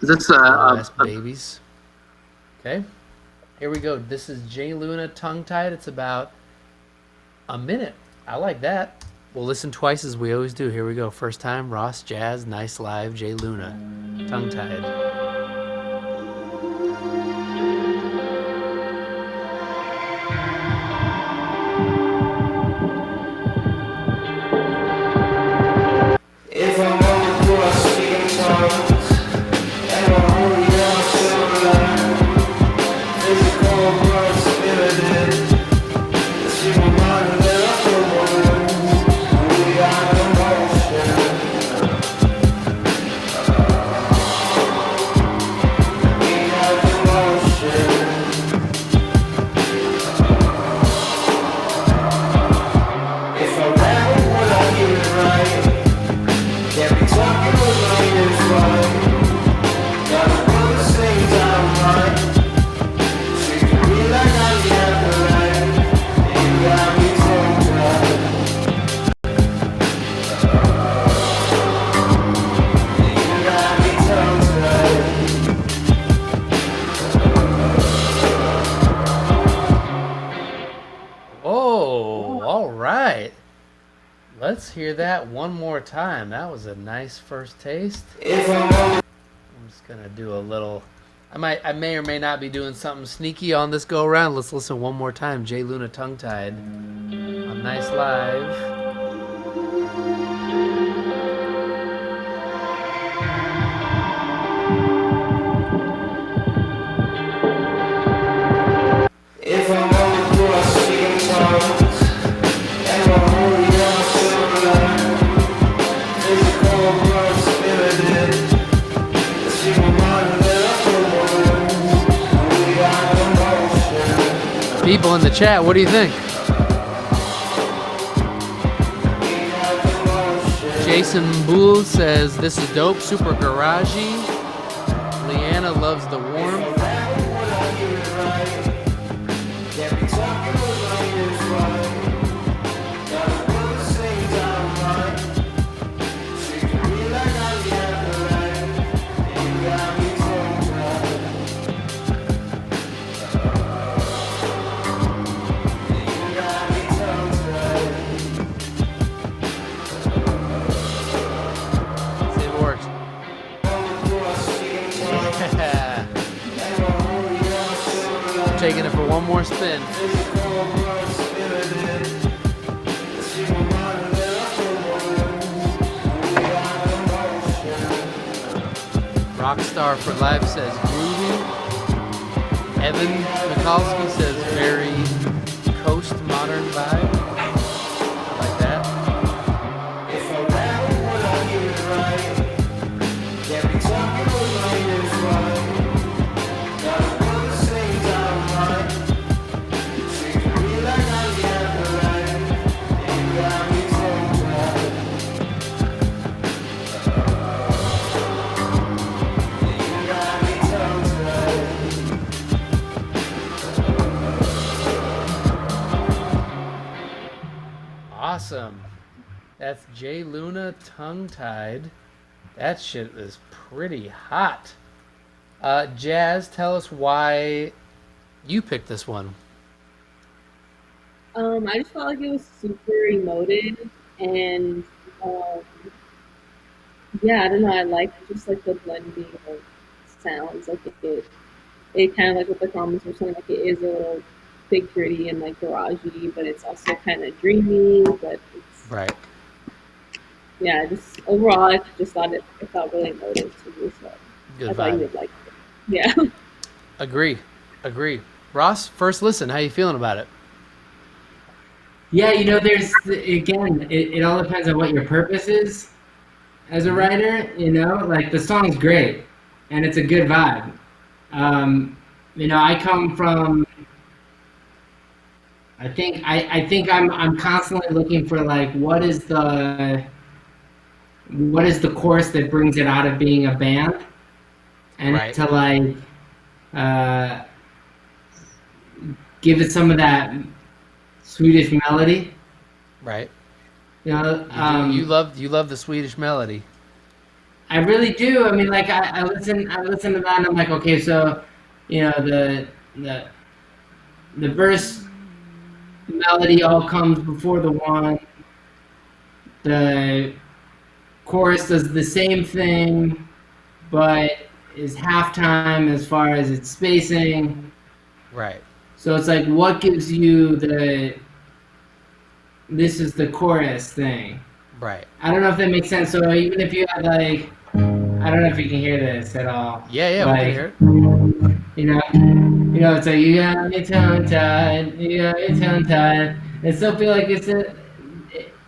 ass babies. Okay. Here we go. This is Jay Luna, tongue tied. It's about a minute. I like that. We'll listen twice as we always do. Here we go. First time, Ross, Jazz, nice live, Jay Luna, tongue tied. If I'm on the I speak in tongues, and I'm only young children, physical blood spirited, it's in my mind that I feel words, we got emotion, we got emotion. If I rap, would I get it right? Can't be talking with my ears wide. Gotta do the same time right. Treat me like I'm the afterlife. And you got me tongue-tied. And you got me tongue-tied. Oh, all right. Let's hear that one more time. That was a nice first taste. If I'm on I'm just gonna do a little. I may or may not be doing something sneaky on this go around. Let's listen one more time. Jay Luna, tongue tied. On Nice Live. If I'm on the I speak in tongues, and I'm only young children, physical blood spirited, it's in my mind that I feel words, we got emotion, People in the chat, what do you think? we got emotion. Jason Boole says this is dope, super garagey. Leanna loves the warmth. See if it works. Yeah. I'm taking it for one more spin. Rockstar for Life says groovy. Evan Mikulski says very coast modern vibe. I like that. Awesome. That's Jay Luna, Tongue Tied. That shit is pretty hot. Jazz, tell us why you picked this one. I just felt like it was super emotive, and um, yeah, I don't know. I like just like the blending of sounds. Like it kind of like what the comments were saying. Like it is a little big, gritty, and like garagey, but it's also kind of dreamy. But it's Right. yeah, just overall, I just thought it felt really emotive to me. So Good I thought you vibe. would like it. Yeah. Agree. Ross, first listen. How you feeling about it? Yeah, there's again, it all depends on what your purpose is as a writer. Like the song's great, and it's a good vibe. I come from. I think I'm constantly looking for like what is the chorus that brings it out of being a band, and Right. to like uh, give it some of that Swedish melody. Right. You know, You love the Swedish melody. I really do. I mean, like I listen to that, and I'm like, okay, so the the verse melody all comes before the one. The chorus does the same thing, but is halftime as far as its spacing. Right. So it's like, what gives you this is the chorus thing? Right. I don't know if that makes sense. So even if you had like, I don't know if you can hear this at all. Yeah, we can Like, hear it. it's like you got me tongue tied, you got me tongue tied. I still feel like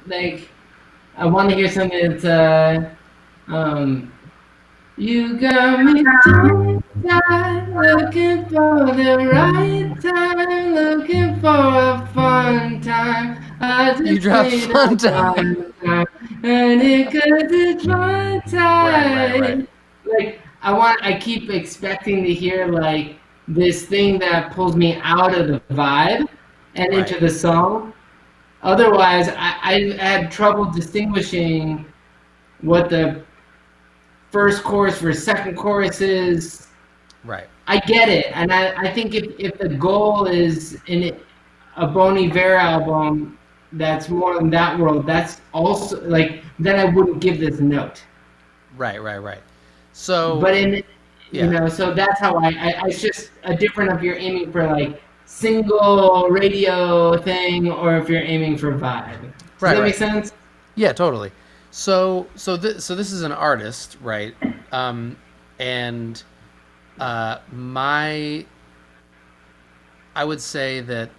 like I want to hear something that's um. You got me tongue-tied, looking for the right time, looking for a fun time. I You just dropped need fun a time. fun time, and it's fun time. Right. Like I keep expecting to hear like this thing that pulls me out of the vibe and Right. into the song. Otherwise, I had trouble distinguishing what the first chorus versus second chorus is. Right. I get it, and I think if the goal is in a Bon Iver album that's more in that world, that's also like then I wouldn't give this a note. Right. So But yeah. so that's how it's just a different if you're aiming for like single radio thing or if you're aiming for vibe. Does that make Right. sense? Yeah, totally. So this is an artist, right? And my I would say that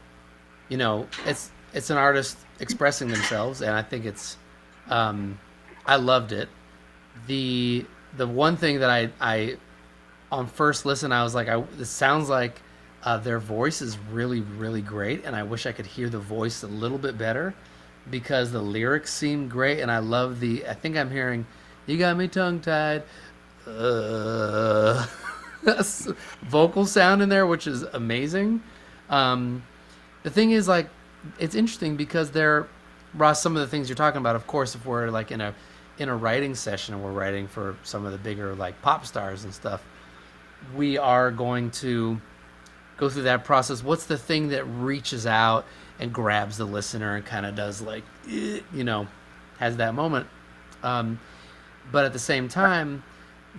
it's an artist expressing themselves, and I think it's I loved it. The one thing that I on first listen I was like, this sounds like their voice is really great, and I wish I could hear the voice a little bit better. because the lyrics seem great, and I love I think I'm hearing, "You got me tongue tied." Uh, vocal sound in there, which is amazing. Um, the thing is, like, it's interesting because Ross, some of the things you're talking about, of course, if we're like in a writing session and we're writing for some of the bigger like pop stars and stuff, we are going to go through that process. What's the thing that reaches out and grabs the listener and kind of does like, has that moment? Um, but at the same time,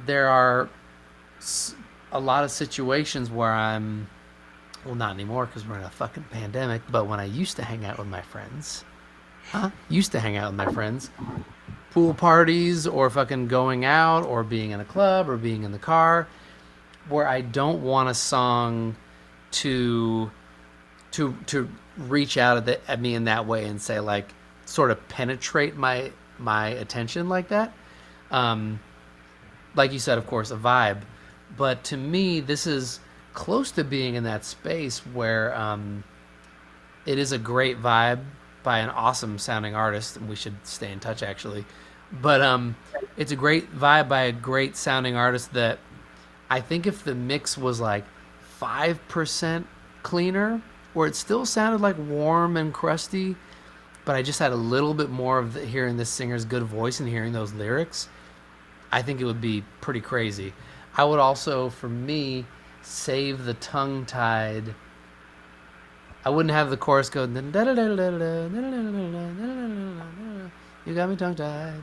there are a lot of situations where well, not anymore because we're in a fucking pandemic, but when I used to hang out with my friends, pool parties or fucking going out or being in a club or being in the car, where I don't want a song to reach out at me in that way and say, like, sort of penetrate my attention like that. Like you said, of course, a vibe, but to me, this is close to being in that space where it is a great vibe by an awesome sounding artist, and we should stay in touch actually. But it's a great vibe by a great sounding artist that I think if the mix was like 5% cleaner, where it still sounded like warm and crusty, but I just had a little bit more of hearing this singer's good voice and hearing those lyrics, I think it would be pretty crazy. I would also, for me, save the tongue-tied. I wouldn't have the chorus go, you got me tongue-tied,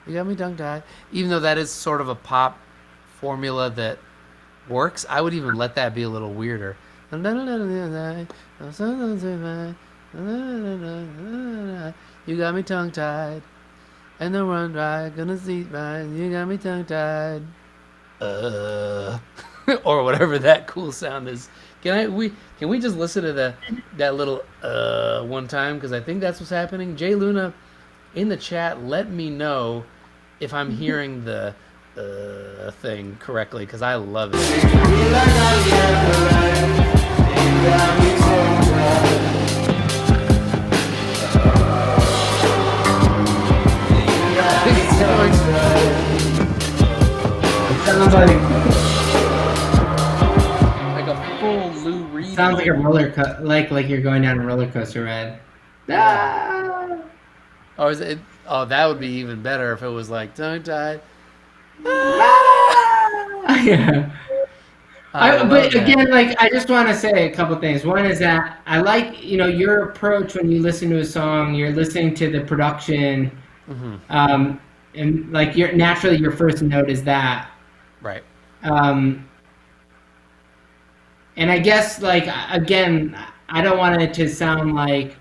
you got me tongue-tied. Even though that is sort of a pop formula that works, I would even let that be a little weirder. You got me tongue-tied, and the run dry, gonna see mine. You got me tongue-tied. Or whatever that cool sound is. Can we just listen to that little one time, because I think that's what's happening. Jay Luna in the chat, let me know if I'm hearing the thing correctly, because I love it. It sounds like a full Lou Reed. Sounds like a roller coaster, like you're going down a roller coaster ride. Ah! Oh, is it? Oh, that would be even better if it was like tongue tied. Yeah. But again, like, I just want to say a couple things. One is that I like, your approach when you listen to a song. You're listening to the production, and like naturally your first note is that. Right. And I guess, like, again, I don't want it to sound like.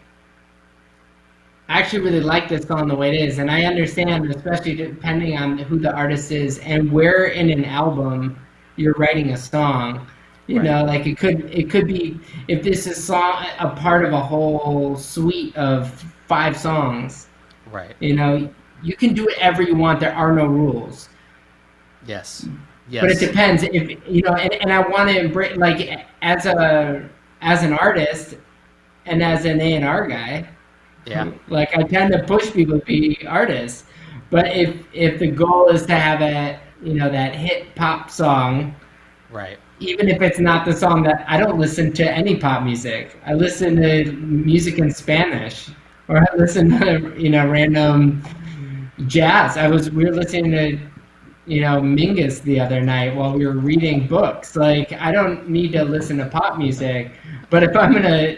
I actually really like this song the way it is, and I understand, especially depending on who the artist is and where in an album you're writing a song. You know, like it could be, if this is a part of a whole suite of 5 songs. Right. You can do whatever you want. There are no rules. Yes. But it depends. If and I want to embrace, like, as an artist and as an A&R guy. Yeah. Like, I tend to push people to be artists, but if the goal is to have that hit pop song, right? Even if it's not the song that I don't listen to any pop music, I listen to music in Spanish, or I listen to random jazz. We were listening to Mingus the other night while we were reading books. Like, I don't need to listen to pop music, but if I'm gonna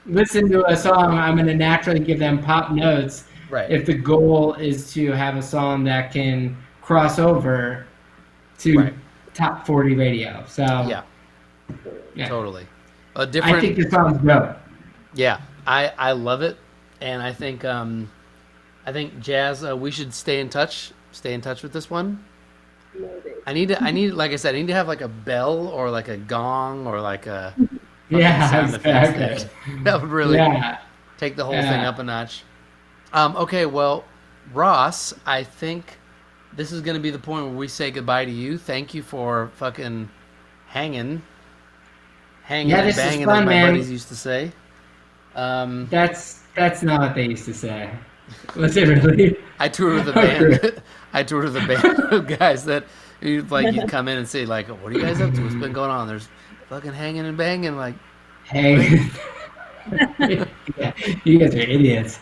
listen to a song, I'm going to naturally give them pop notes. Right. If the goal is to have a song that can cross over to top 40 radio. So yeah. Totally. I think the song's dope. Yeah, I love it, and I think Jazz, we should stay in touch. Stay in touch with this one. I need like I said, I need to have like a bell or like a gong or like a. Exactly. That would really take the whole thing up a notch. Okay, well, Ross, I think this is going to be the point where we say goodbye to you. Thank you for fucking hanging and banging, as my buddies used to say. That's not what they used to say. Was it really? I toured with a Okay. band. I toured with a band of guys that you'd come in and say like, "What are you guys up to? What's been going on?" There's fucking hanging and banging. Like, great. Hey, yeah, you guys are idiots.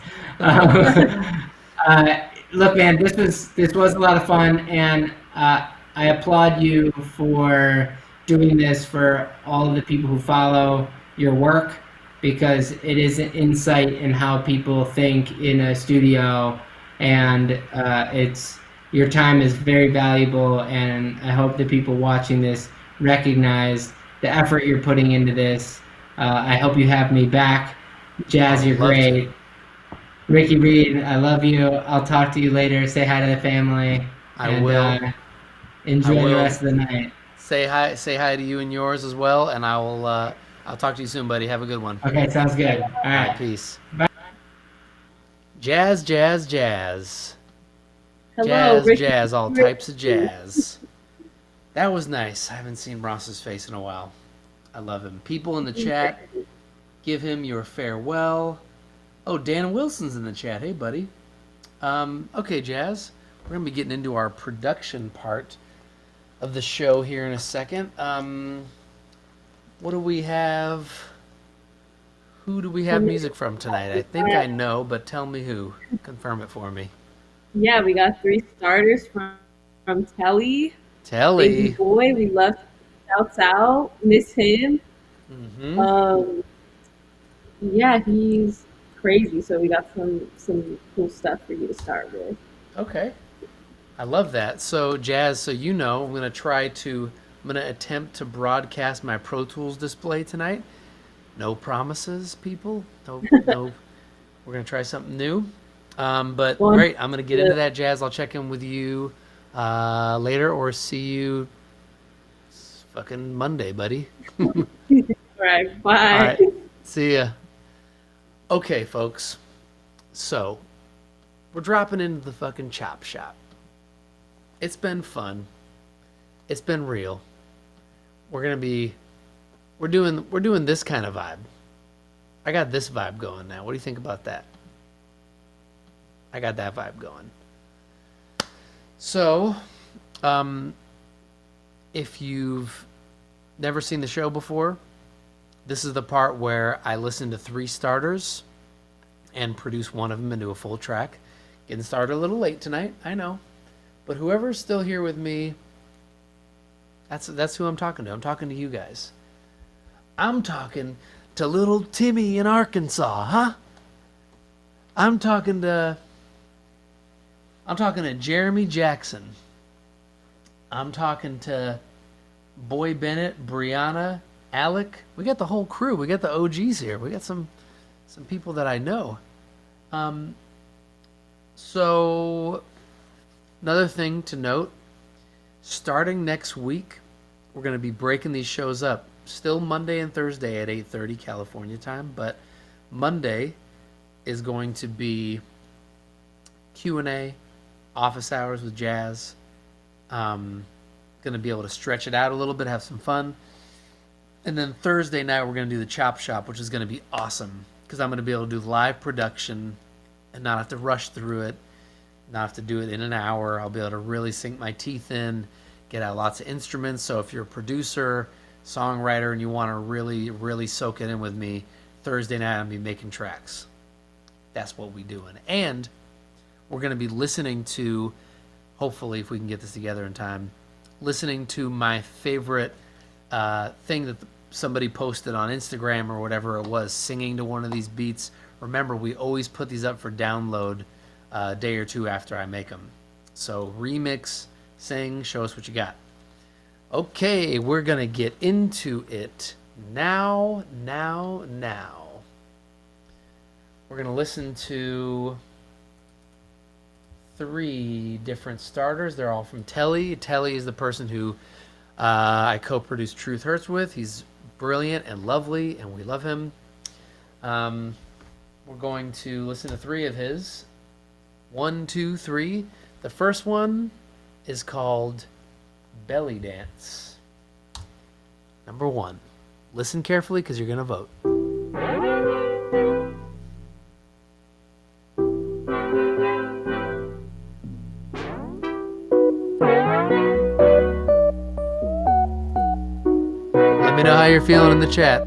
Look, man, this was a lot of fun, and I applaud you for doing this for all of the people who follow your work because it is an insight in how people think in a studio, and it's your time is very valuable, and I hope the people watching this recognize the effort you're putting into this. I hope you have me back. I Jazz, would you're love to. great. Ricky Reed, I love you. I'll talk to you later. Say hi to the family I and will. I enjoy the will rest of the night. say hi. Say hi to you and yours as well. And I will. I'll talk to you soon, buddy. Have a good one. Okay, sounds good. All All right. right. Peace. Bye. Jazz, jazz, jazz. Hello, Jazz, Ricky. jazz. All types of jazz. That was nice. I haven't seen Ross's face in a while. I love him. People in the chat, give him your farewell. Oh, Dan Wilson's in the chat. Hey, buddy. Okay, Jazz. We're going to be getting into our production part of the show here in a second. What do we have? Who do we have music from tonight? I think I know, but tell me who. Confirm it for me. Yeah, we got 3 starters from Tele. Baby Telly. boy, we love shouts out. Miss him. Mm-hmm. Yeah, he's crazy. So we got some cool stuff for you to start with. Okay. I love that. So, Jazz, so you know, I'm going to attempt to broadcast my Pro Tools display tonight. No promises, people. No, no. We're going to try something new. But Well, great. I'm going to get into that, Jazz. I'll check in with you later or see you fucking Monday, buddy. all right, bye. All right. See ya. Okay, folks. So, we're dropping into the fucking chop shop. It's been fun. It's been real. We're doing this kind of vibe. I got this vibe going now. What do you think about that? I got that vibe going. So, if you've never seen the show before, this is the part where I listen to 3 starters and produce one of them into a full track. Getting started a little late tonight, I know. But whoever's still here with me, that's who I'm talking to. I'm talking to you guys. I'm talking to little Timmy in Arkansas, huh? I'm talking to Jeremy Jackson. I'm talking to Boy Bennett, Brianna, Alec. We got the whole crew. We got the OGs here. We got some people that I know. So another thing to note, starting next week, we're going to be breaking these shows up. Still Monday and Thursday at 8:30 California time, but Monday is going to be Q&A, office hours with Jazz. Going to be able to stretch it out a little bit, have some fun. And then Thursday night, we're going to do the Chop Shop, which is going to be awesome because I'm going to be able to do live production and not have to rush through it, not have to do it in an hour. I'll be able to really sink my teeth in, get out lots of instruments. So if you're a producer, songwriter, and you want to really, really soak it in with me, Thursday night I'll be making tracks. That's what we're doing. And we're going to be listening to, hopefully if we can get this together in time, listening to my favorite thing that somebody posted on Instagram or whatever it was, singing to one of these beats. Remember, we always put these up for download a day or two after I make them. So remix, sing, show us what you got. Okay, we're going to get into it now. We're going to listen to 3 different starters. They're all from Tele. Tele is the person who I co-produced Truth Hurts with. He's brilliant and lovely, and we love him. We're going to listen to 3 of his. 1, 2, 3. The first one is called Belly Dance. Number 1. Listen carefully because you're going to vote. me know how you're feeling in the chat.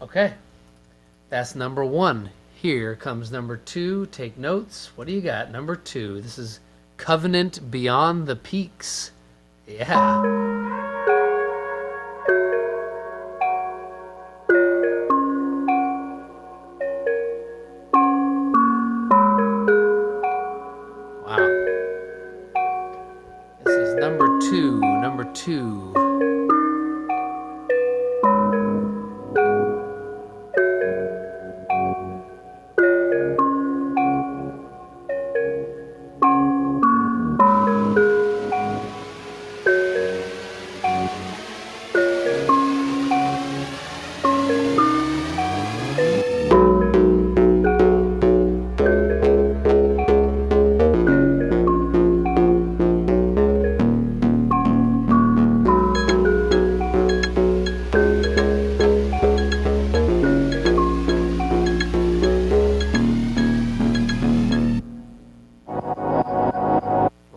Okay, that's number 1. Here comes number 2. Take notes. What do you got? Number 2. This is Covenant Beyond the Peaks. Yeah. Wow. This is number 2. Number 2.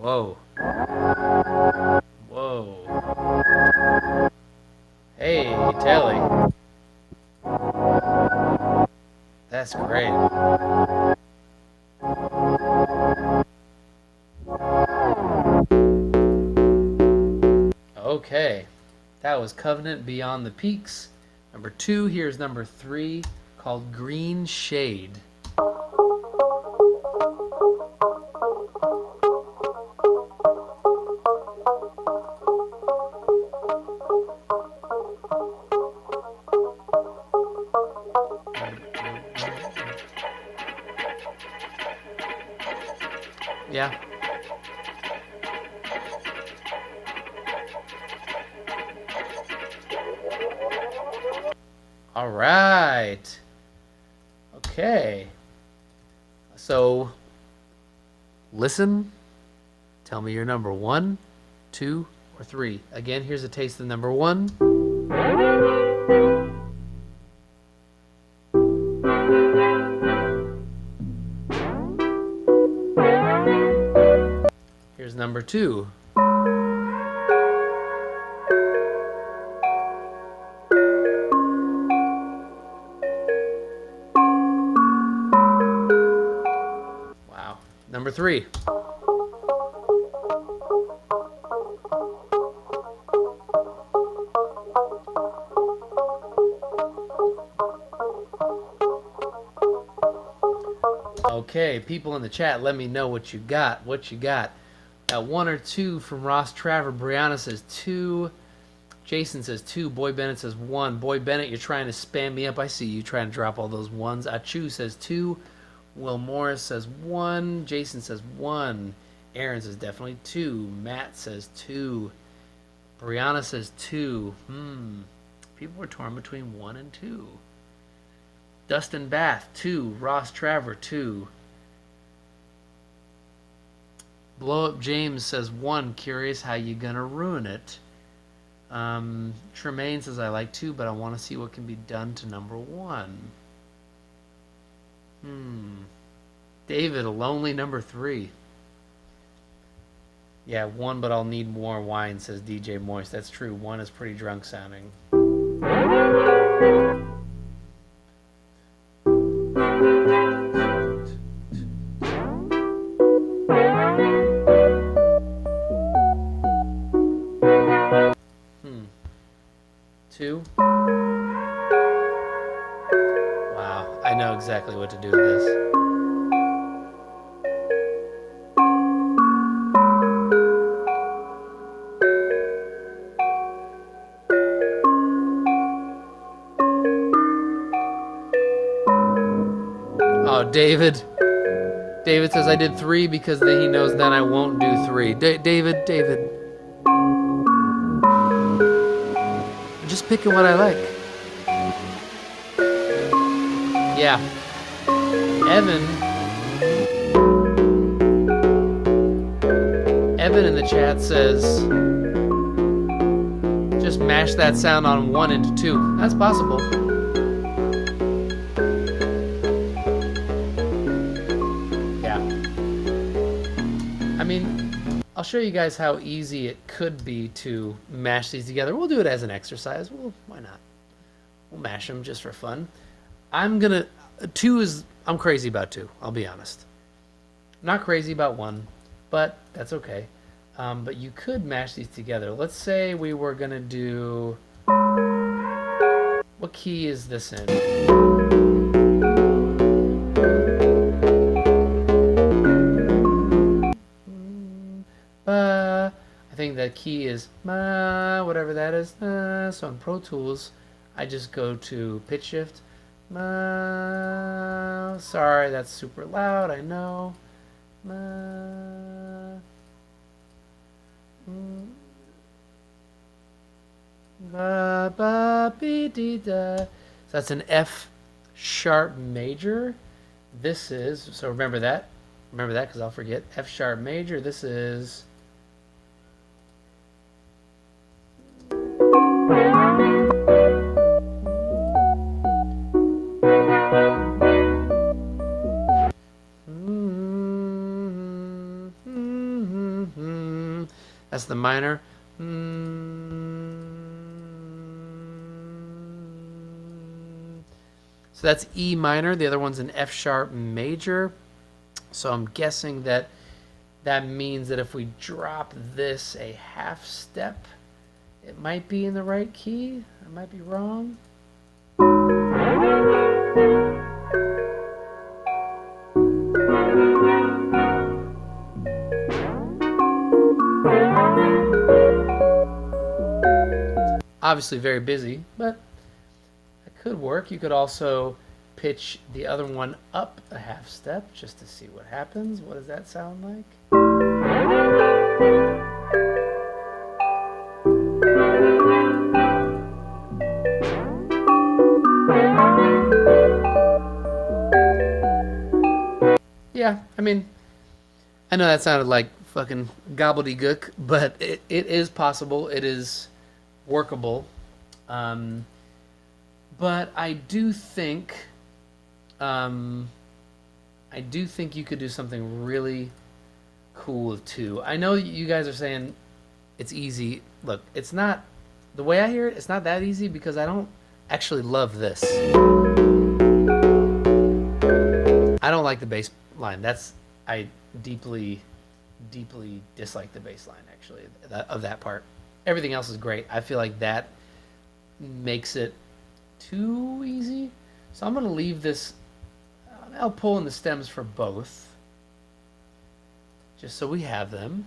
Whoa. Whoa. Hey, Tele. That's great. Okay. That was Covenant Beyond the Peaks. Number 2. Here's number 3, called Green Shade. Yeah. All right. Okay. So, listen. Tell me your number 1, 2, or 3. Again, here's a taste of number 1. Here's number 2. Wow. Number 3. Okay, people in the chat, let me know what you got. What you got? Got 1 or 2 from Ross Traver. Brianna says 2. Jason says 2. Boy Bennett says 1. Boy Bennett, you're trying to spam me up. I see you trying to drop all those 1s. Achu says 2. Will Morris says 1. Jason says 1. Aaron says definitely 2. Matt says 2. Brianna says 2. People were torn between 1 and 2. Dustin Bath, 2. Ross Traver, 2. Blow Up James says 1. Curious how you gonna ruin it. Tremaine says I like 2, but I want to see what can be done to number 1. David, a lonely number 3. Yeah, 1, but I'll need more wine, says DJ Moist. That's true. 1 is pretty drunk sounding. Two. Wow, I know exactly what to do with this. Oh, David. David says I did 3 because then he knows then I won't do 3. David. I'm just picking what I like. Yeah. Evan Kevin in the chat says, just mash that sound on 1 into 2. That's possible. Yeah. I mean, I'll show you guys how easy it could be to mash these together. We'll do it as an exercise. Well, why not? We'll mash them just for fun. I'm crazy about 2, I'll be honest. I'm not crazy about 1, but that's okay. But you could mash these together. Let's say we were gonna do, what key is this in? I think the key is whatever that is. So in Pro Tools, I just go to pitch shift. Sorry, that's super loud, I know. So that's an F sharp major. This is, so remember that because I'll forget. F sharp major. This is that's the minor. So that's E minor. The other one's an F sharp major. So I'm guessing that means that if we drop this a half step, it might be in the right key. I might be wrong. Obviously very busy, but it could work. You could also pitch the other one up a half step just to see what happens. What does that sound like? Yeah, I mean, I know that sounded like fucking gobbledygook, but it is possible. It is workable. But I do think you could do something really cool with 2. I know you guys are saying it's easy. Look, it's not, the way I hear it, it's not that easy because I don't actually love this. I don't like the bass line. I deeply dislike the bass line, actually, of that part. Everything else is great. I feel like that makes it too easy. So I'm going to leave this. I'll pull in the stems for both, just so we have them.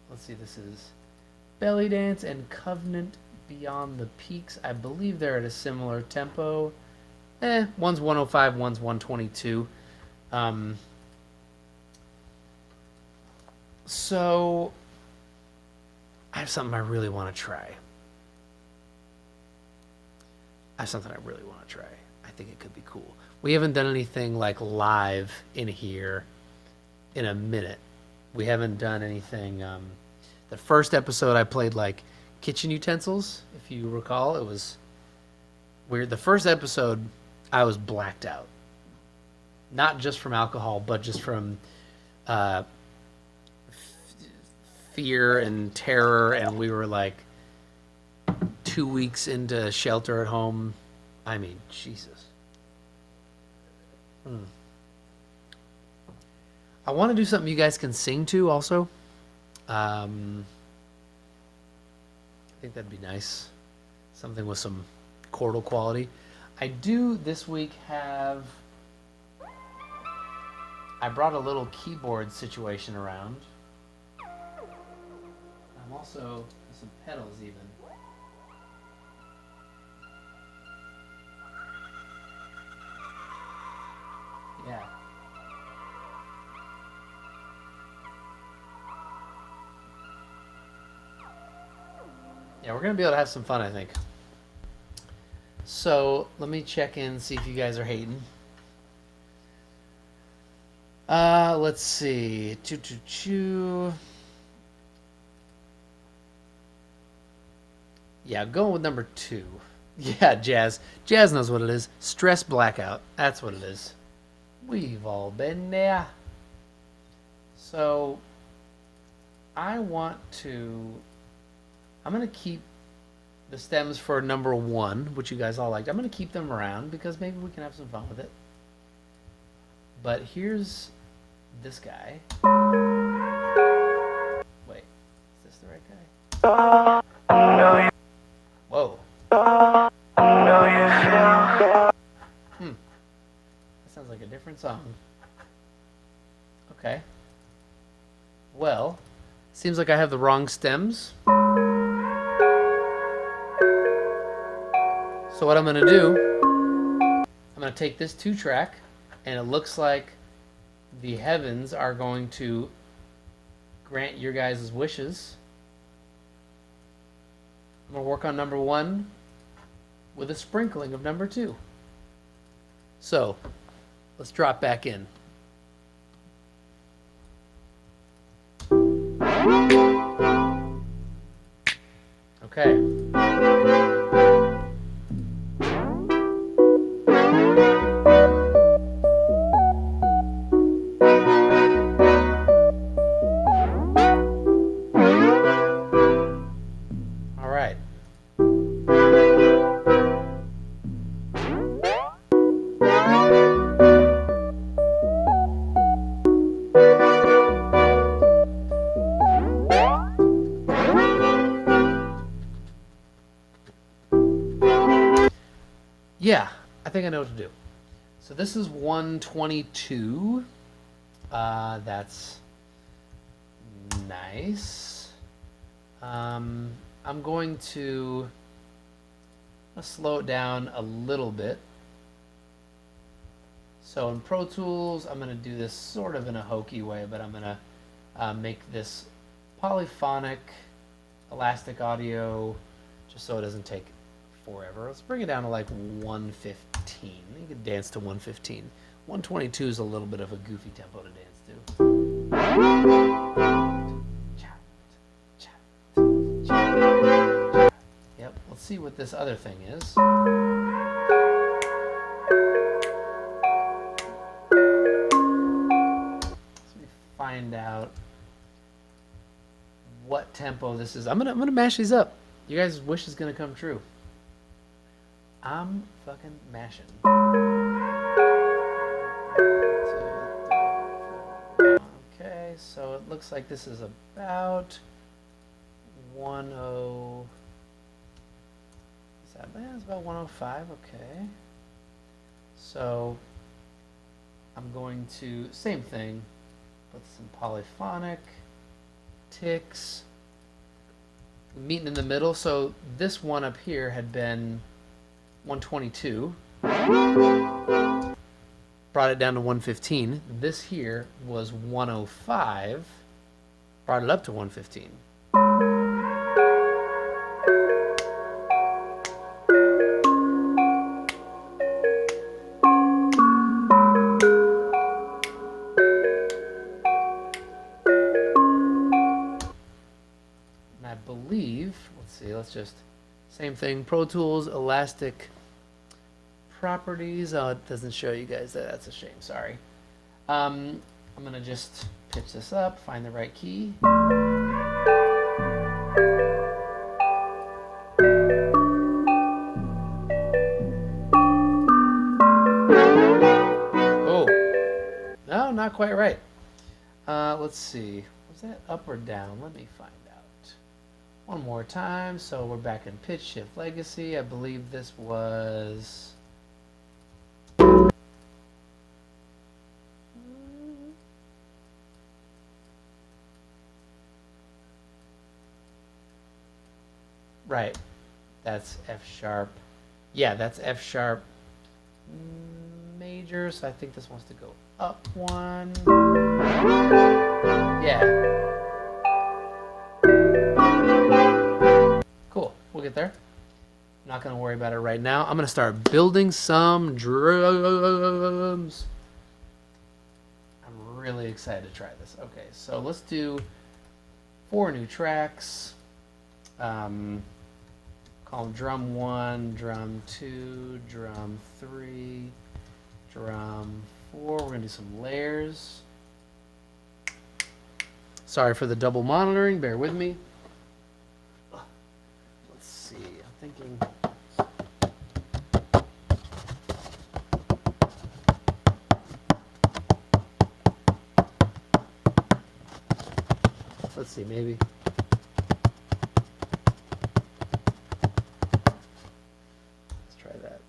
Let's see, this is Belly Dance and Covenant Beyond the Peaks. I believe they're at a similar tempo. One's 105, one's 122. So I have something I really want to try. I think it could be cool. We haven't done anything like live in here in a minute. We haven't done anything. The first episode I played like kitchen utensils, if you recall. It was weird. The first episode I was blacked out. Not just from alcohol, but just from fear and terror, and we were like 2 weeks into shelter at home. I mean, Jesus. I want to do something you guys can sing to also. I think that'd be nice. Something with some chordal quality. I do this week have... I brought a little keyboard situation around. I'm also some pedals even. Yeah. Yeah, we're gonna be able to have some fun, I think. So let me check in, see if you guys are hating. Let's see. Choo choo choo. Yeah, going with number 2. Yeah, Jazz. Jazz knows what it is. Stress blackout. That's what it is. We've all been there. So, I'm going to keep the stems for number 1, which you guys all liked. I'm going to keep them around because maybe we can have some fun with it. But here's this guy. Wait, is this the right guy? Whoa. That sounds like a different song. Okay. Well, seems like I have the wrong stems. So what I'm going to do, I'm going to take this 2-track, and it looks like the heavens are going to grant your guys' wishes. I'm going to work on number 1 with a sprinkling of number 2. So, let's drop back in. Okay. All right. Yeah, I think I know what to do. So this is 122. That's nice. I'm going to slow it down a little bit. So in Pro Tools, I'm going to do this sort of in a hokey way, but I'm going to make this polyphonic elastic audio just so it doesn't take forever. Let's bring it down to like 115. You can dance to 115. 122 is a little bit of a goofy tempo to dance to. Yep, let's see what this other thing is. Let's find out what tempo this is. I'm gonna mash these up. You guys' wish is gonna come true. I'm fucking mashing. 2, 3, 4. Okay, so it looks like this is about 10. Is that bad? It's about 105. Okay. So I'm going to same thing, put some polyphonic ticks, meeting in the middle. So this one up here had been 122, brought it down to 115. This here was 105, brought it up to 115. And I believe, let's see, let's just, same thing, Pro Tools, elastic properties. Oh, it doesn't show you guys that. That's a shame. Sorry. I'm going to just pitch this up, find the right key. Oh, no, not quite right. Let's see. Was that up or down? Let me find out. One more time. So we're back in pitch shift legacy. I believe this was... Right. That's F sharp. Yeah, that's F sharp major. So I think this wants to go up one. Yeah. Cool. We'll get there. I'm not going to worry about it right now. I'm going to start building some drums. I'm really excited to try this. Okay, so let's do 4 new tracks. Call them drum 1, drum 2, drum 3, drum 4. We're going to do some layers. Sorry for the double monitoring. Bear with me. Let's see. I'm thinking... Let's see, maybe. Let's try that.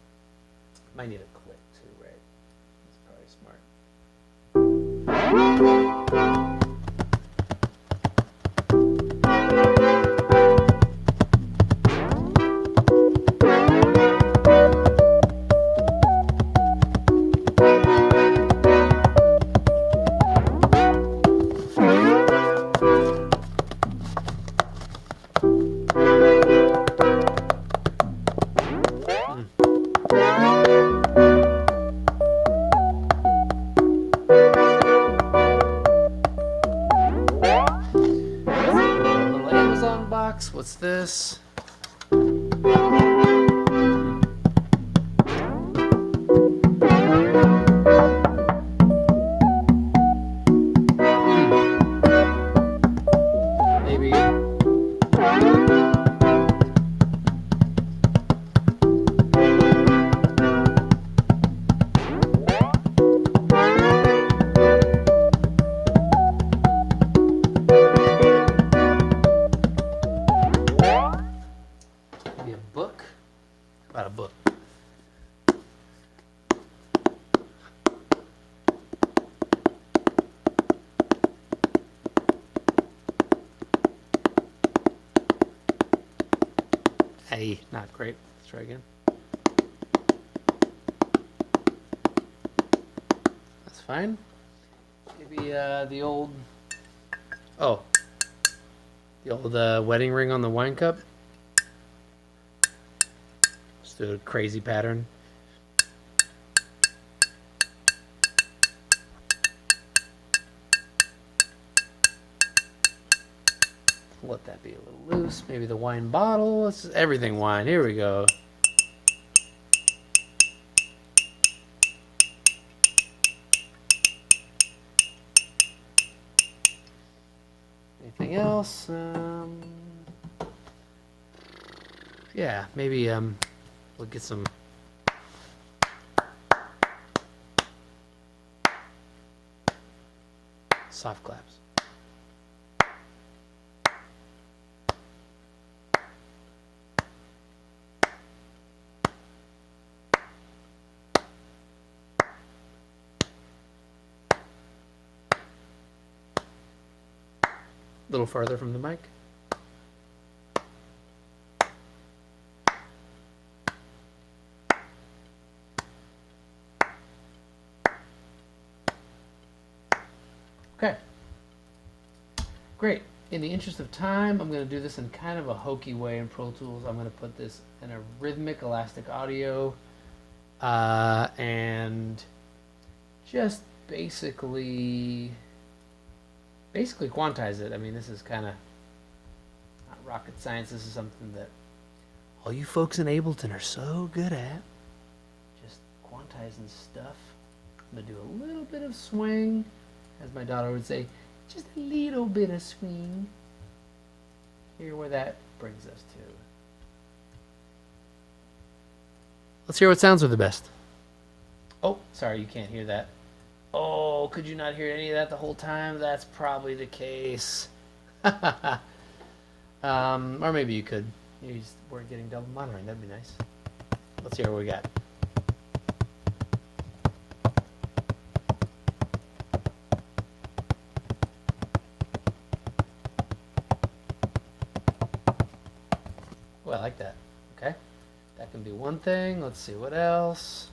Might need a click too, right? That's probably smart. Little Amazon box. What's this? Maybe. Maybe a book. How about a book? Hey, not great. Let's try again. That's fine. Maybe the old... Oh. The old wedding ring on the wine cup. Just do a crazy pattern. Let that be a little loose. Maybe the wine bottle. It's everything wine. Here we go. Anything else? Yeah, maybe we'll get some soft claps. A little farther from the mic. Okay. Great. In the interest of time, I'm going to do this in kind of a hokey way in Pro Tools. I'm going to put this in a rhythmic elastic audio and just basically quantize it. I mean, this is kind of not rocket science. This is something that all you folks in Ableton are so good at. Just quantizing stuff. I'm going to do a little bit of swing, as my daughter would say, just a little bit of swing. Hear where that brings us to. Let's hear what sounds are the best. Oh, sorry, you can't hear that. Oh, could you not hear any of that the whole time? That's probably the case. Or maybe you could. You just weren't getting double monitoring. That'd be nice. Let's hear what we got. Oh, I like that. Okay. That can be one thing. Let's see what else.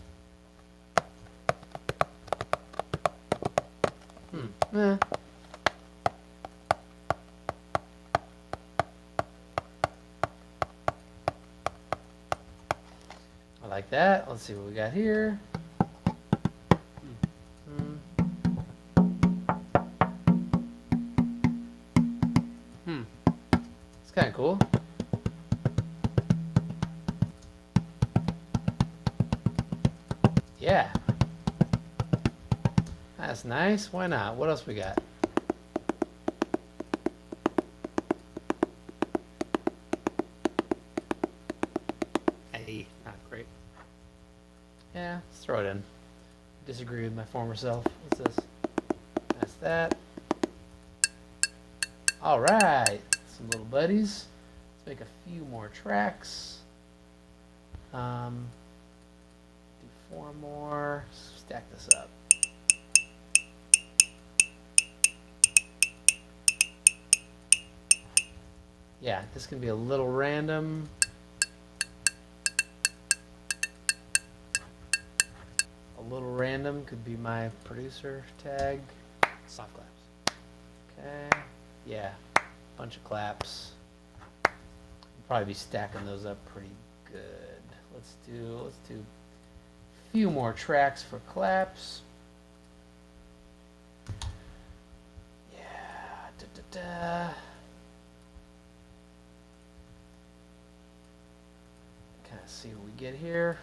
Eh. I like that. Let's see what we got here. kind of cool. Yeah. That's nice. Why not? What else we got? Hey, not great. Yeah, let's throw it in. Disagree with my former self. What's this? That's that. All right, some little buddies. Let's make a few more tracks. Do 4 more. Stack this up. Yeah, this can be a little random. A little random could be my producer tag. Soft claps. Okay. Yeah, bunch of claps. I'll probably be stacking those up pretty good. Let's do a few more tracks for claps. Yeah. Kind of see what we get here.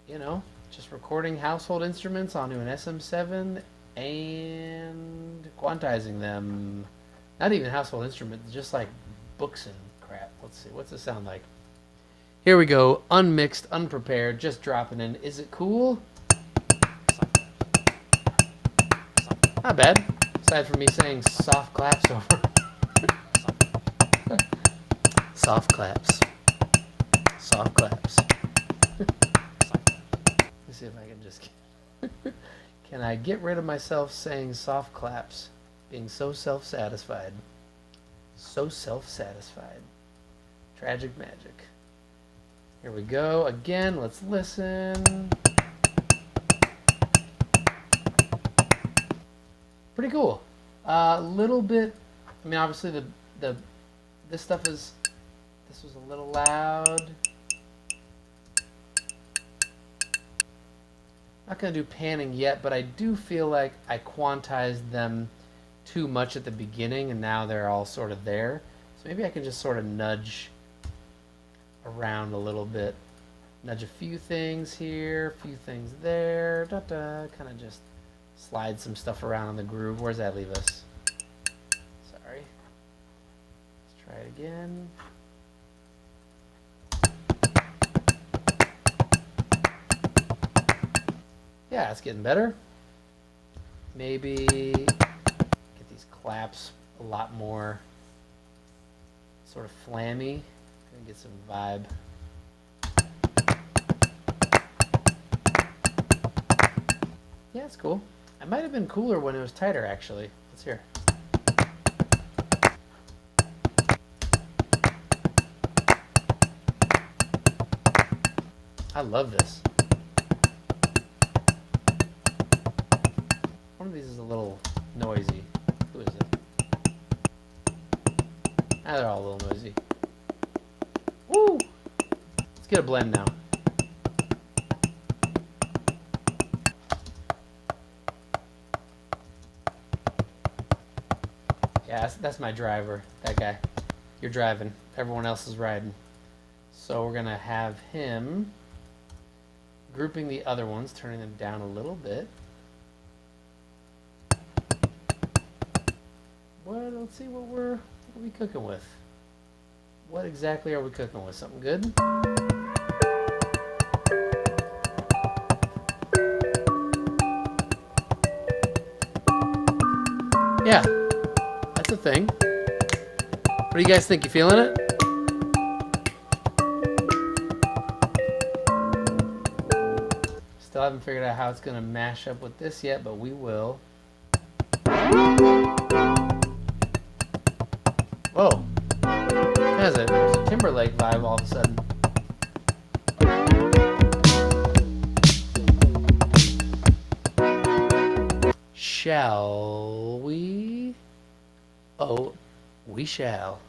You know, just recording household instruments onto an SM7 and quantizing them. Not even household instruments, just like books and crap. Let's see, what's it sound like? Here we go, unmixed, unprepared, just dropping in. Is it cool? Not bad. Aside from me saying soft claps over. Soft claps. Soft claps. Let's see if I can just. Can I get rid of myself saying soft claps? Being so self-satisfied. So self-satisfied. Tragic magic. Here we go. Again, let's listen. Pretty cool. A little bit. I mean, obviously this was a little loud. Not gonna do panning yet, but I do feel like I quantized them too much at the beginning, and now they're all sort of there. So maybe I can just sort of nudge around a little bit. Nudge a few things here, a few things there. Kind of just slide some stuff around in the groove. Where's that leave us? Sorry. Let's try it again. Yeah, it's getting better. Maybe get these claps a lot more sort of flammy. Gonna get some vibe. Yeah, it's cool. It might have been cooler when it was tighter, actually. Let's hear. I love this. One of these is a little noisy. Who is it? Ah, they're all a little noisy. Woo! Let's get a blend now. Yeah, that's my driver. That guy. You're driving. Everyone else is riding. So we're going to have him grouping the other ones, turning them down a little bit. Well, let's see what are we cooking with. What exactly are we cooking with? Something good? Yeah, that's a thing. What do you guys think? You feeling it? Still haven't figured out how it's going to mash up with this yet, but we will. Whoa. There's a Timberlake vibe all of a sudden. Shall we? Oh, we shall.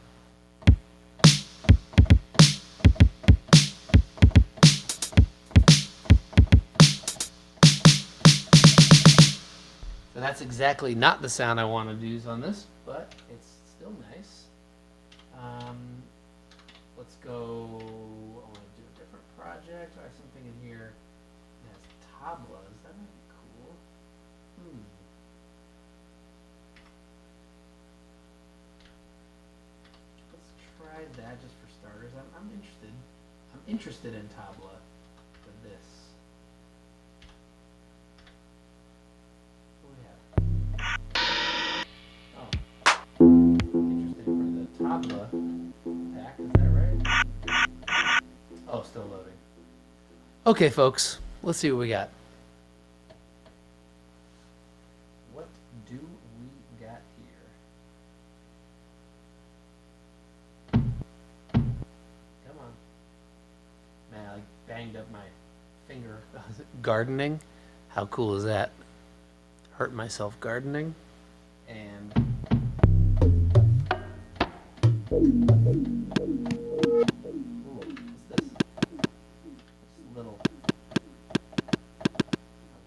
So that's exactly not the sound I want to use on this, but it's still still nice. Let's go. I want to do a different project. I have something in here that has tablas. That might be cool. Let's try that just for starters. I'm interested. I'm interested in tabla for this. What do we have? Oh, interesting for the tabla pack. Is that right? Oh, still loading. Okay, folks. Let's see what we got. What do we got here? Come on. Man, I banged up my finger gardening. How cool is that? Hurt myself gardening. And ooh, what's this? This little.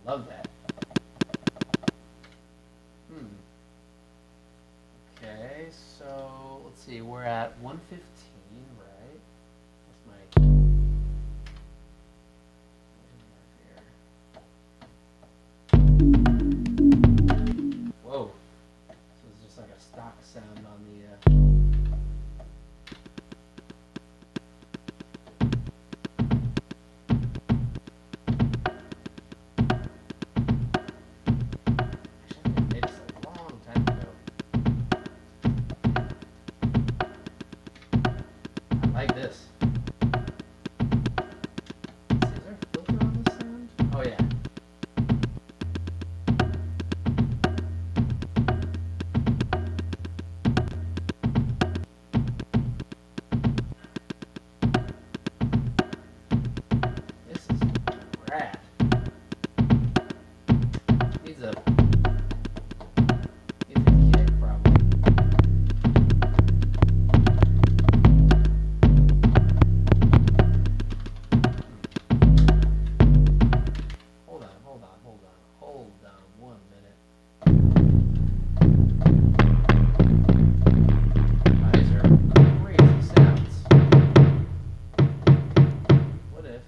I love that. Okay, so let's see. We're at 115, right? That's my. Whoa. This is just like a stock sound on the. Actually, I made this a long time ago. I like this. Let's see, is there a filter on this sound? Oh yeah. This is rad. Needs a kick probably. Hold on 1 minute. Wow, these are crazy sounds. What if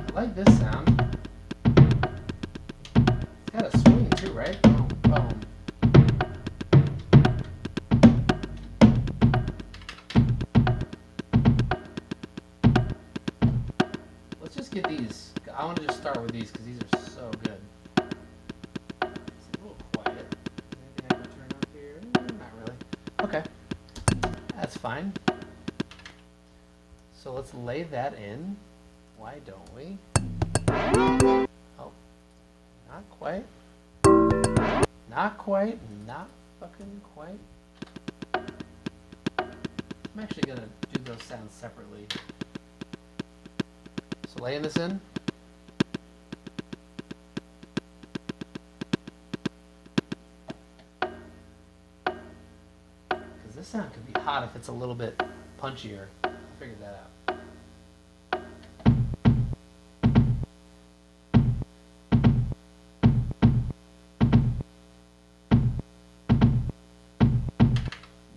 I like this sound? It's got a swing too, right? Boom, boom. Let's just get these. I want to just start with these because these are so good. It's a little quiet. Anything I can turn up here? Not really. Okay. That's fine. So let's lay that in. Why don't we? Oh. Not quite. Not quite. Not fucking quite. I'm actually going to do those sounds separately. So laying this in. Because this sound could be hot if it's a little bit punchier. I'll figure that out.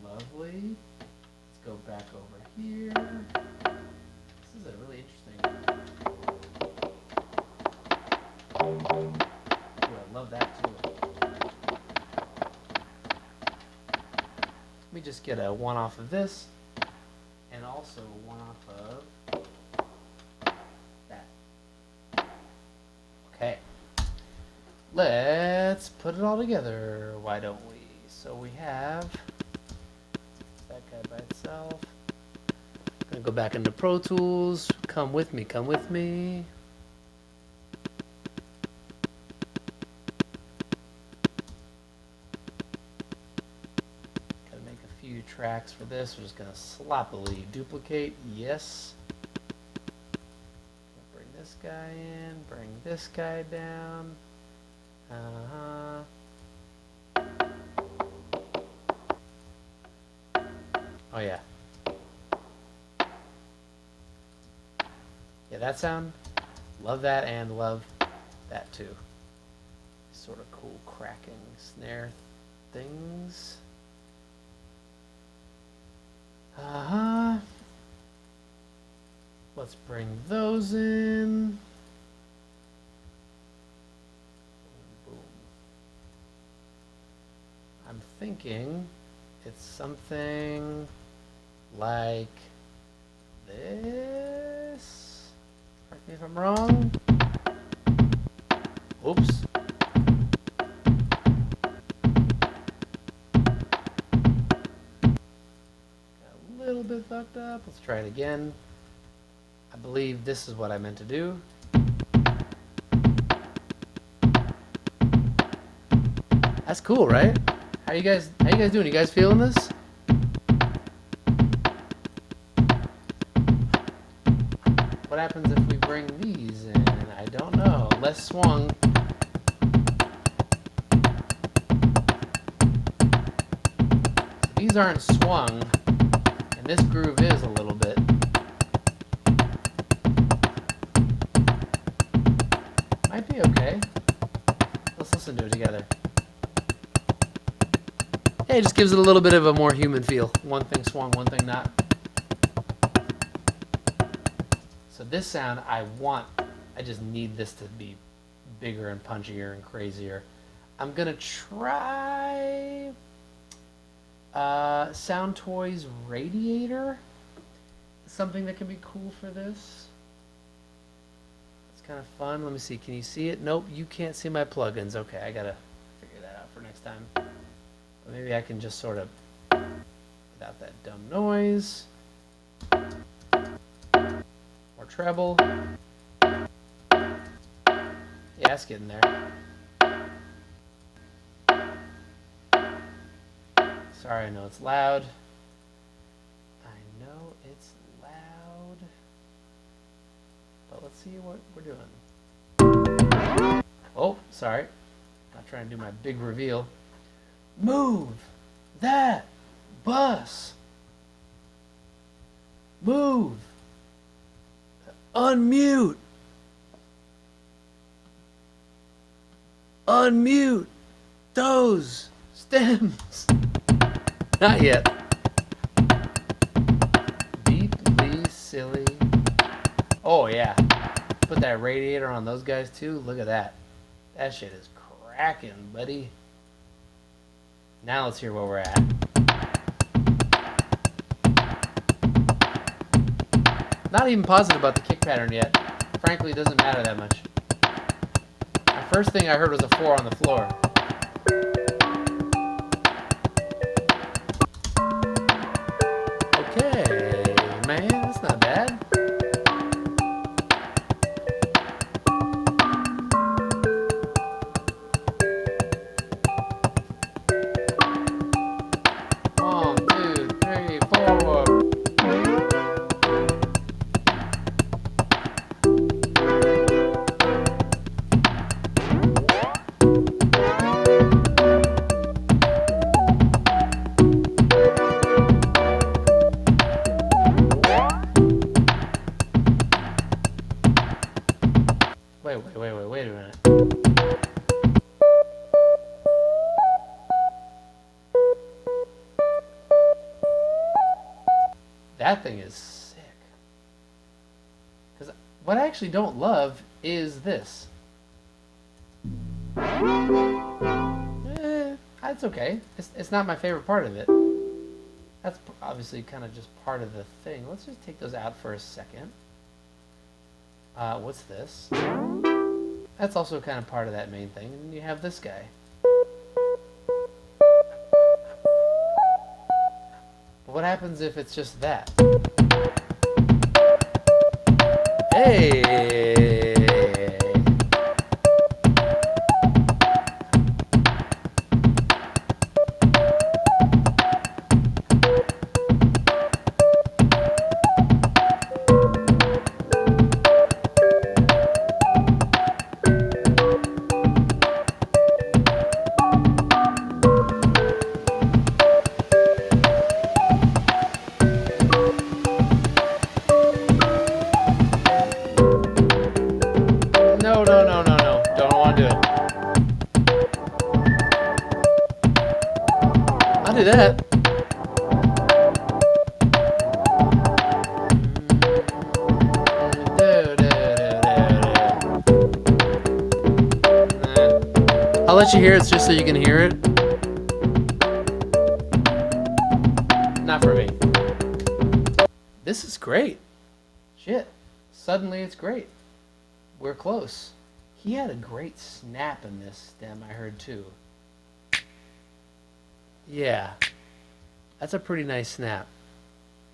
Lovely. Let's go back over here. This is a really interesting. Ooh, I love that too. Let me just get a one off of this, and also one off of that. Okay. Let's put it all together. Why don't we? So we have that guy by itself. Gonna go back into Pro Tools. Come with me, come with me. Gotta make a few tracks for this. We're just gonna sloppily duplicate. Yes. Bring this guy in, bring this guy down. Oh yeah. Yeah, that sound. Love that and love that too. sort of cool cracking snare things. Let's bring those in. Boom, boom. I'm thinking it's something like this. Correct me if I'm wrong. Oops. Got a little bit fucked up. Let's try it again. I believe this is what I meant to do. That's cool, right? How you guys doing? You guys feeling this? What happens if we bring these in? I don't know. Less swung. So these aren't swung, and this groove is a little bit. Might be okay. Let's listen to it together. Yeah, it just gives it a little bit of a more human feel. One thing swung, one thing not. So this sound, I just need this to be bigger and punchier and crazier. I'm gonna try Sound Toys Radiator. Something that can be cool for this. It's kind of fun. Let me see. Can you see it? Nope, you can't see my plugins. Okay, I gotta figure that out for next time. But maybe I can just sort of, without that dumb noise. More treble. Yeah, it's getting there. Sorry, I know it's loud. I know it's loud. But let's see what we're doing. Oh, sorry. Not trying to do my big reveal. Move that bus. Move. Unmute. Unmute those stems. Not yet. Deeply silly. Oh yeah. Put that radiator on those guys too. Look at that. That shit is cracking, buddy. Now let's hear where we're at. Not even positive about the kick pattern yet. Frankly, it doesn't matter that much. The first thing I heard was a 4 on the floor. Okay, man, that's not bad. One, two, three, four. Wait a minute. That thing is sick. Because what I actually don't love is this. It's okay. It's not my favorite part of it. That's obviously kind of just part of the thing. Let's just take those out for a second. What's this? That's also kind of part of that main thing. And you have this guy. But what happens if it's just that? Hey! that. I'll let you hear it just so you can hear it. Not for me. This is great. Shit. Suddenly it's great. We're close. He had a great snap in this stem, I heard too. Yeah. That's a pretty nice snap.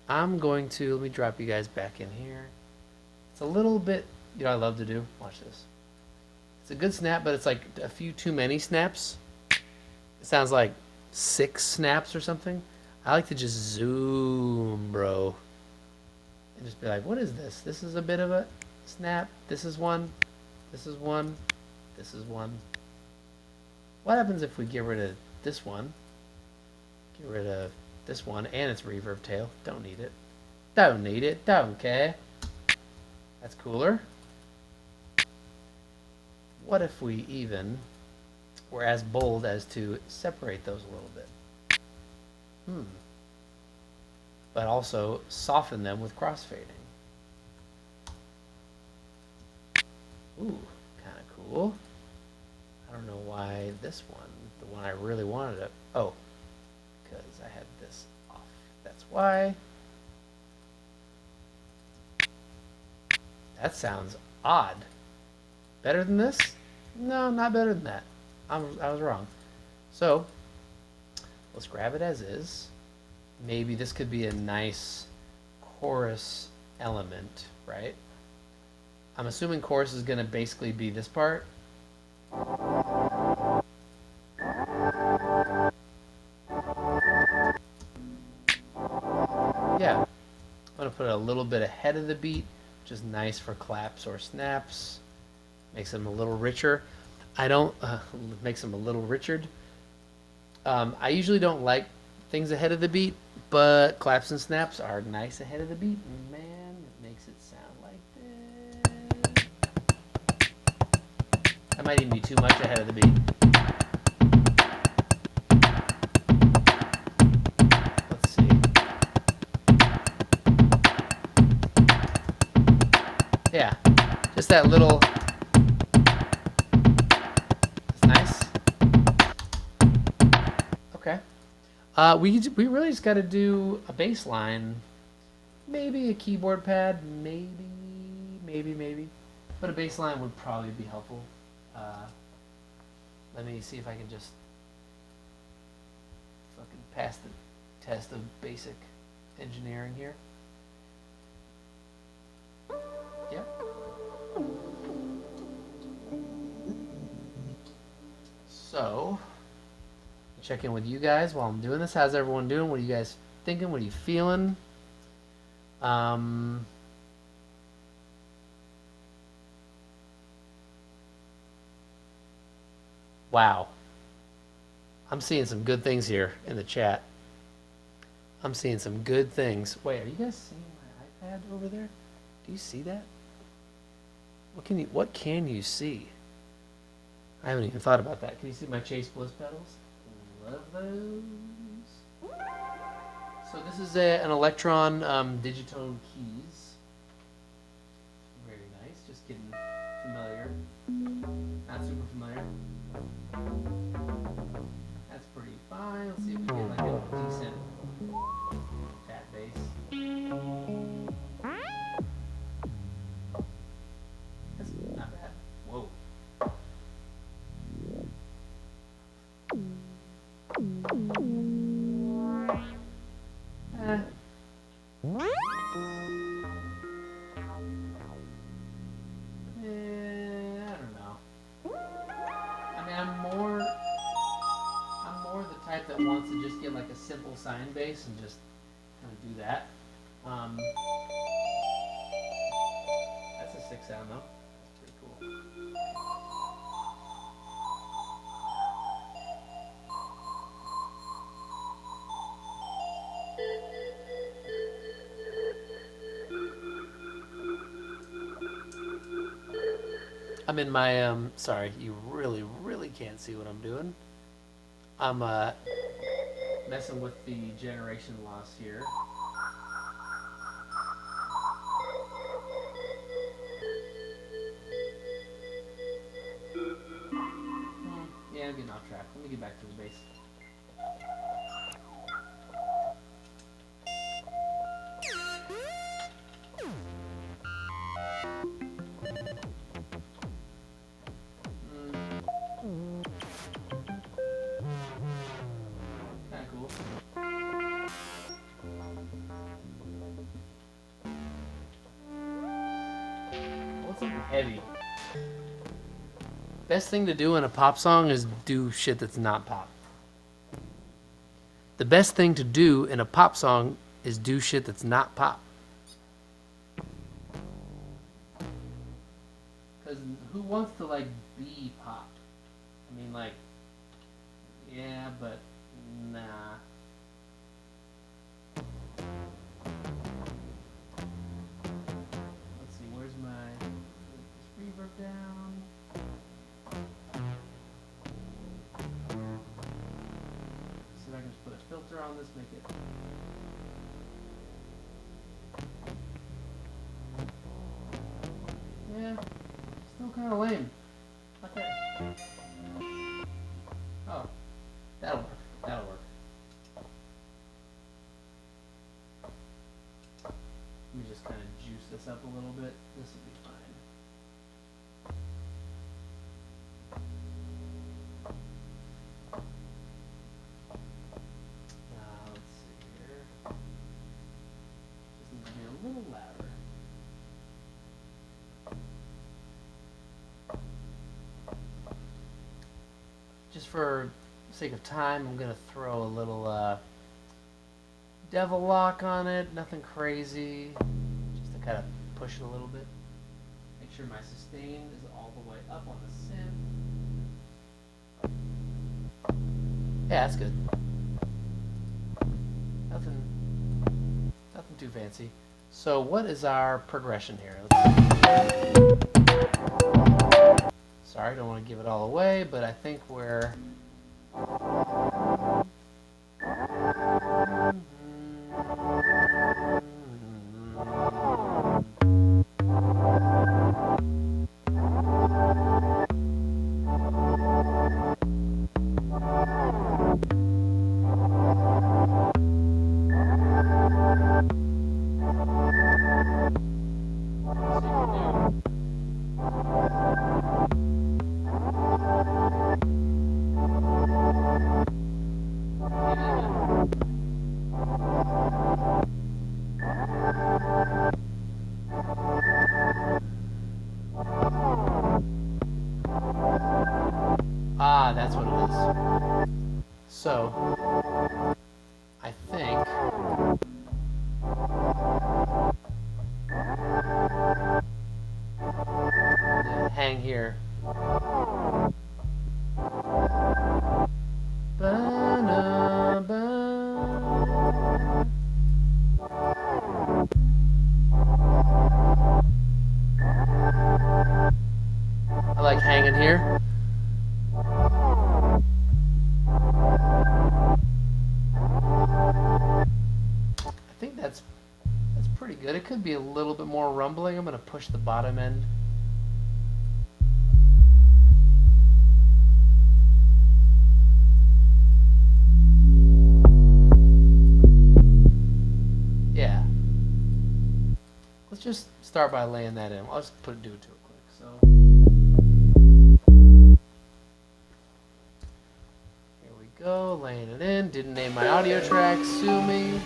I'm going to, let me drop you guys back in here. It's a little bit, you know what I love to do? Watch this. It's a good snap, but it's like a few too many snaps. It sounds like 6 snaps or something. I like to just zoom, bro. And just be like, what is this? This is a bit of a snap. This is one. This is one. This is one. What happens if we get rid of this one? Get rid of this one and its reverb tail. Don't need it. Don't need it. Don't care. That's cooler. What if we even were as bold as to separate those a little bit? But also soften them with crossfading. Ooh, kind of cool. I don't know why this one, the one I really wanted to, oh, because I had this off. That's why. That sounds odd. Better than this? No, not better than that. I was wrong. So, let's grab it as is. Maybe this could be a nice chorus element, right? I'm assuming chorus is going to basically be this part. Yeah. I'm going to put it a little bit ahead of the beat, which is nice for claps or snaps. Makes them a little richer. I don't, makes them a little richer. I usually don't like things ahead of the beat, but claps and snaps are nice ahead of the beat. Man, it makes it sound like this. That might even be too much ahead of the beat. Let's see. Yeah, just that little. That's nice. Okay. We really just got to do a bass line, maybe a keyboard pad, maybe, but a bass line would probably be helpful. Let me see if I can just fucking pass the test of basic engineering here. Yep. So. Check in with you guys while I'm doing this. How's everyone doing? What are you guys thinking? What are you feeling? Wow. I'm seeing some good things here in the chat. I'm seeing some good things. Wait, are you guys seeing my iPad over there? Do you see that? What can you see? I haven't even thought about that. Can you see my Chase Bliss pedals? Love those. So this is an Electron Digitone keys. Very nice. Just getting familiar. Not super familiar. That's pretty fine. Let's see if we get like a decent fat bass. That's not bad. Whoa. I don't know. I mean, I'm more the type that wants to just get like a simple sine bass and just kind of do that. That's a sick sound though. That's pretty cool. I'm in my sorry, you really can't see what I'm doing. I'm messing with the generation loss here. Yeah, I'm getting off track. Let me get back to the bass. Kind of cool. What's something heavy? Best thing to do in a pop song is do shit that's not pop. The best thing to do in a pop song is do shit that's not pop. Because who wants to, like, be pop? I mean, like, yeah, but nah. Let's see, where's my reverb down? See if I can just put a filter on this, make it. Yeah, still kind of lame. Okay. Oh, that'll work. That'll work. Let me just kind of juice this up a little bit. This will be fine. Let's see here. Just need to be a little louder. Just for sake of time, I'm going to throw a little devil lock on it. Nothing crazy. Just to kind of push it a little bit. Make sure my sustain is all the way up on the synth. Yeah, that's good. Nothing too fancy. So what is our progression here? Sorry, don't want to give it all away, but I think we're... Ah, that's what it is. So, I think hang here. I like hanging here. I think that's pretty good. It could be a little bit more rumbling. I'm going to push the bottom end. Yeah. Let's just start by laying that in. I'll just do it to it quick. So here we go, laying it in. Didn't name my audio track. Sue me.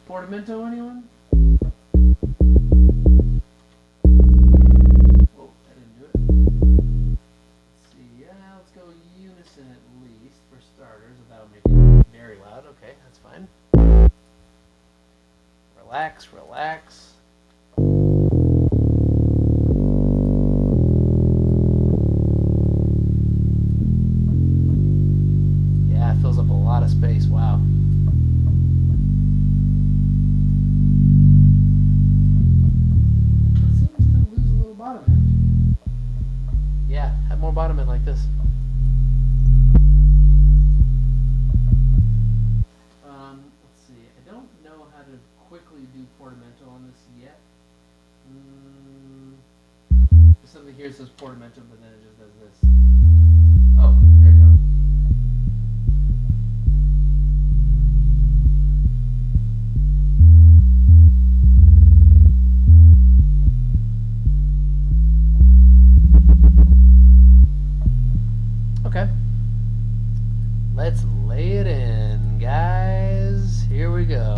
Portamento, anyone? Whoa, I didn't do it. Let's see, yeah, let's go unison at least for starters. That'll make it very loud. Okay, that's fine. Relax, relax. Yeah, it fills up a lot of space. Wow. Yeah, have more bottom end like this. Let's see. I don't know how to quickly do portamento on this yet. There's something here that says portamento, but then it just does this. Oh, there you go. Okay. Let's lay it in, guys. Here we go.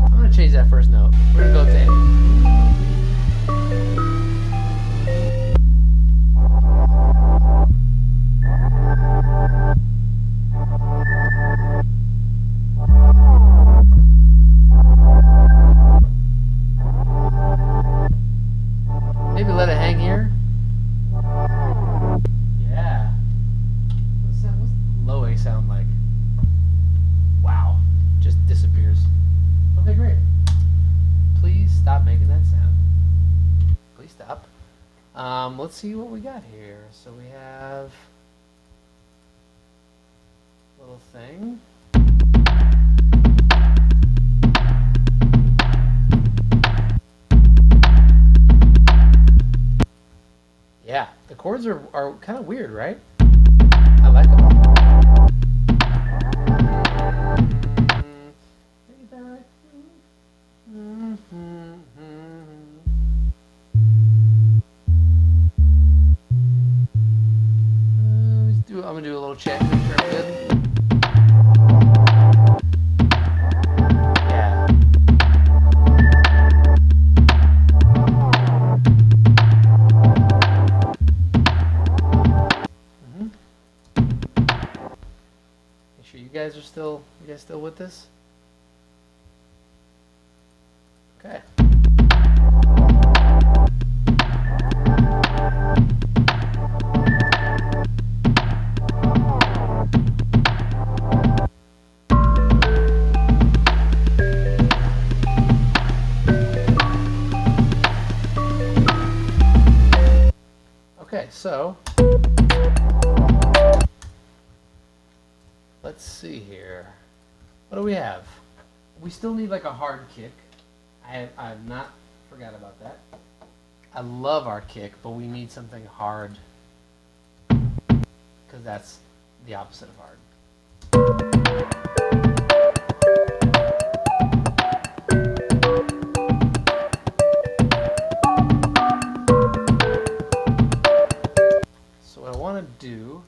I'm going to change that first note. We're going to go to A. Maybe let it hang here. Yeah. What's the low A sound like? Wow. Just disappears. Okay, great. Please stop making that sound. Please stop. Let's see what we got here. So we have a little thing. Yeah, the chords are kind of weird, right? I like them. Did I get that right? I'm gonna do a little check. Make sure I'm good. Yeah. Make sure you guys still with this? Okay. Okay, so let's see here. What do we have? We still need like a hard kick. I've not forgot about that. I love our kick, but we need something hard because that's the opposite of hard. So what I want to do,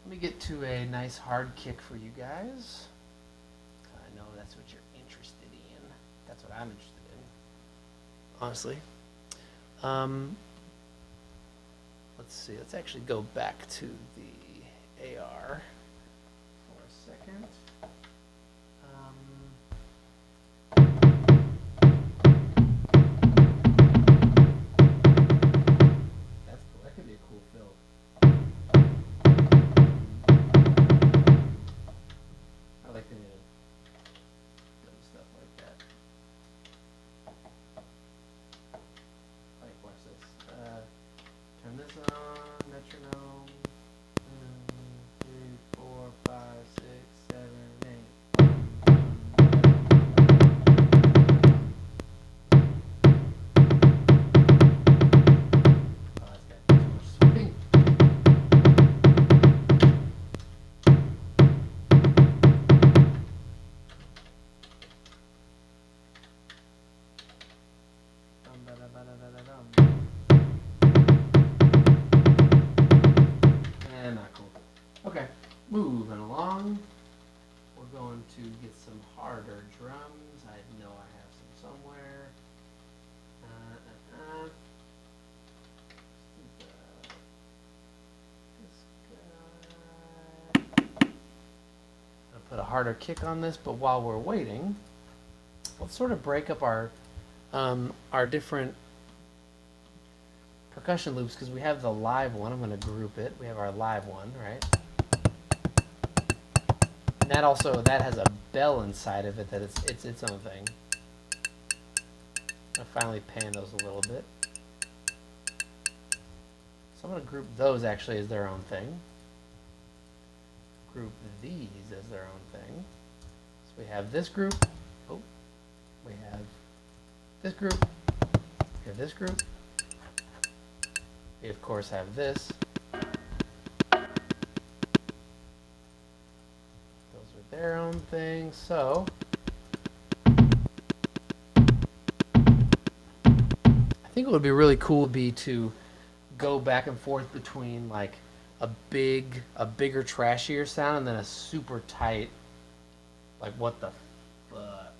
let me get to a nice hard kick for you guys. I know that's what you're interested in. That's what I'm interested in, honestly. Let's see. Let's actually go back to the AR for a second. That's cool. That could be a cool fill. I like the dumb stuff like that. Like, watch this. Turn this on, metronome. 3, 4, 5, 6, 7, 8. Oh, that's got too much swing. And not cool. Okay, moving along. We're going to get some harder drums. I know I have some somewhere. I'll put a harder kick on this, but while we're waiting, let's sort of break up our different percussion loops because we have the live one. I'm going to group it. We have our live one, right? And that has a bell inside of it that it's its own thing. I'll finally pan those a little bit. So I'm going to group those actually as their own thing. Group these as their own thing. So we have this group. Oh, we have this group. We have this group. We of course have this. Those are their own thing. So I think it would be really cool to go back and forth between like a bigger, trashier sound and then a super tight, like what the fuck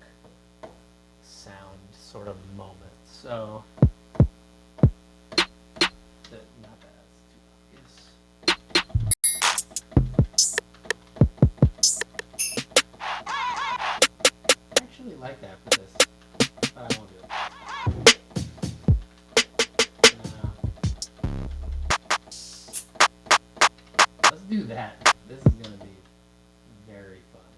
sound sort of moment. So, not that, that's too obvious. I actually like that for this, but I won't do it. Let's do that. This is going to be very fun.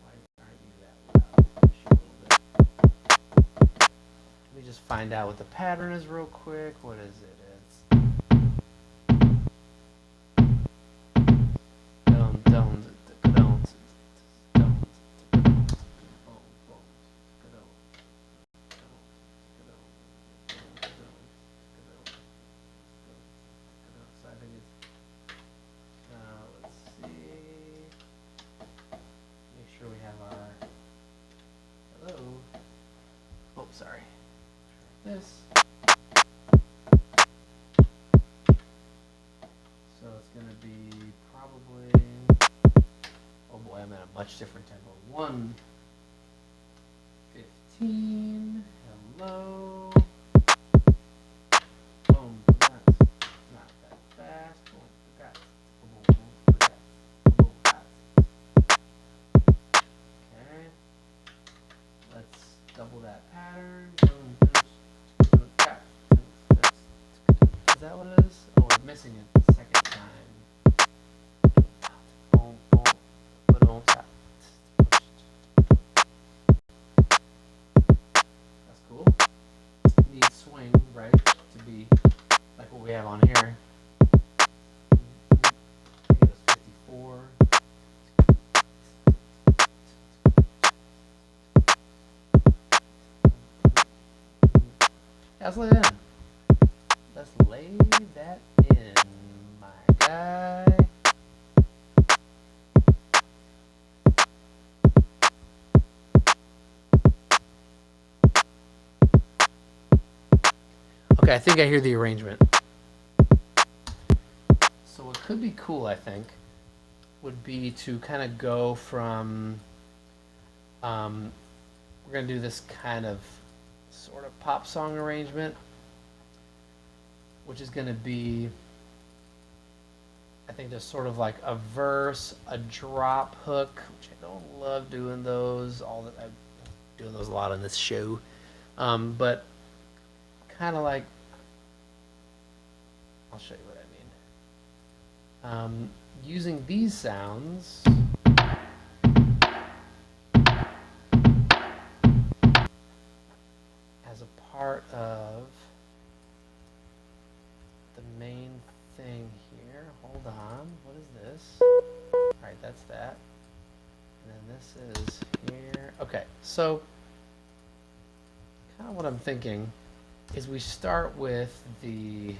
Why aren't you that loud? Push you a little bit. Let me just find out what the pattern is real quick. What is it? Sorry. This. So it's going to be probably. Oh boy, I'm at a much different tempo. 1:15. Hello. Boom. That's not that fast. Boom. That's. Boom. Boom. That's. Boom. That's. Okay. Let's double that pattern. Is that what it is? Oh, we're missing it the second time. Boom, boom, boom, that's cool. Need swing, right, to be like what we have on here. I think it was 54. Let's lay that in. Let's lay that in, my guy. Okay, I think I hear the arrangement. So what could be cool, I think, would be to kind of go from, we're going to do this kind of sort of pop song arrangement, which is going to be, I think there's sort of like a verse, a drop hook, which I don't love doing those, I'm doing those a lot on this show, but kind of like, I'll show you what I mean. Using these sounds, as a part of the main thing here. Hold on. What is this? Alright, that's that. And then this is here. Okay, so kind of what I'm thinking is we start with the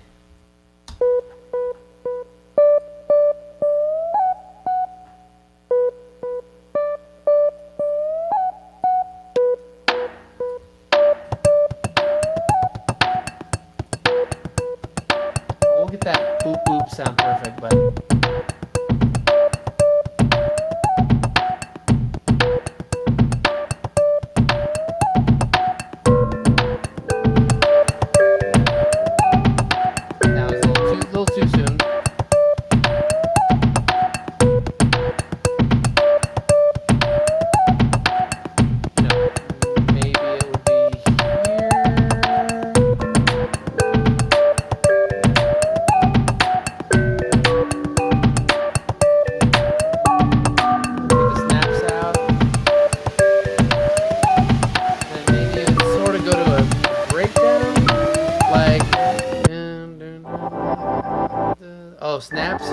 get that boop boop sound perfect, but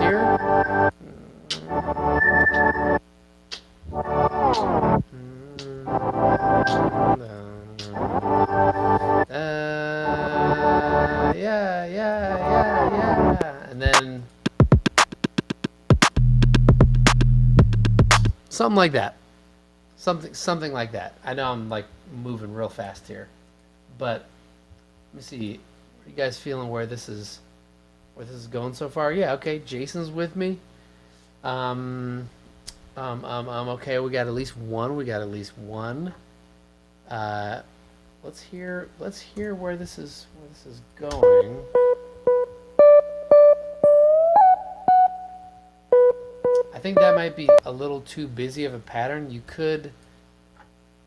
here. Yeah. And then something like that. Something like that. I know I'm like moving real fast here, but let me see. Are you guys feeling where this is going so far? Yeah. Okay. Jason's with me. Okay. We got at least one. Let's hear where this is going. I think that might be a little too busy of a pattern. You could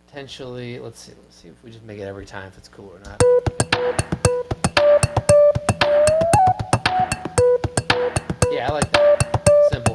potentially, let's see if we just make it every time if it's cool or not. Yeah, I like that. Simple.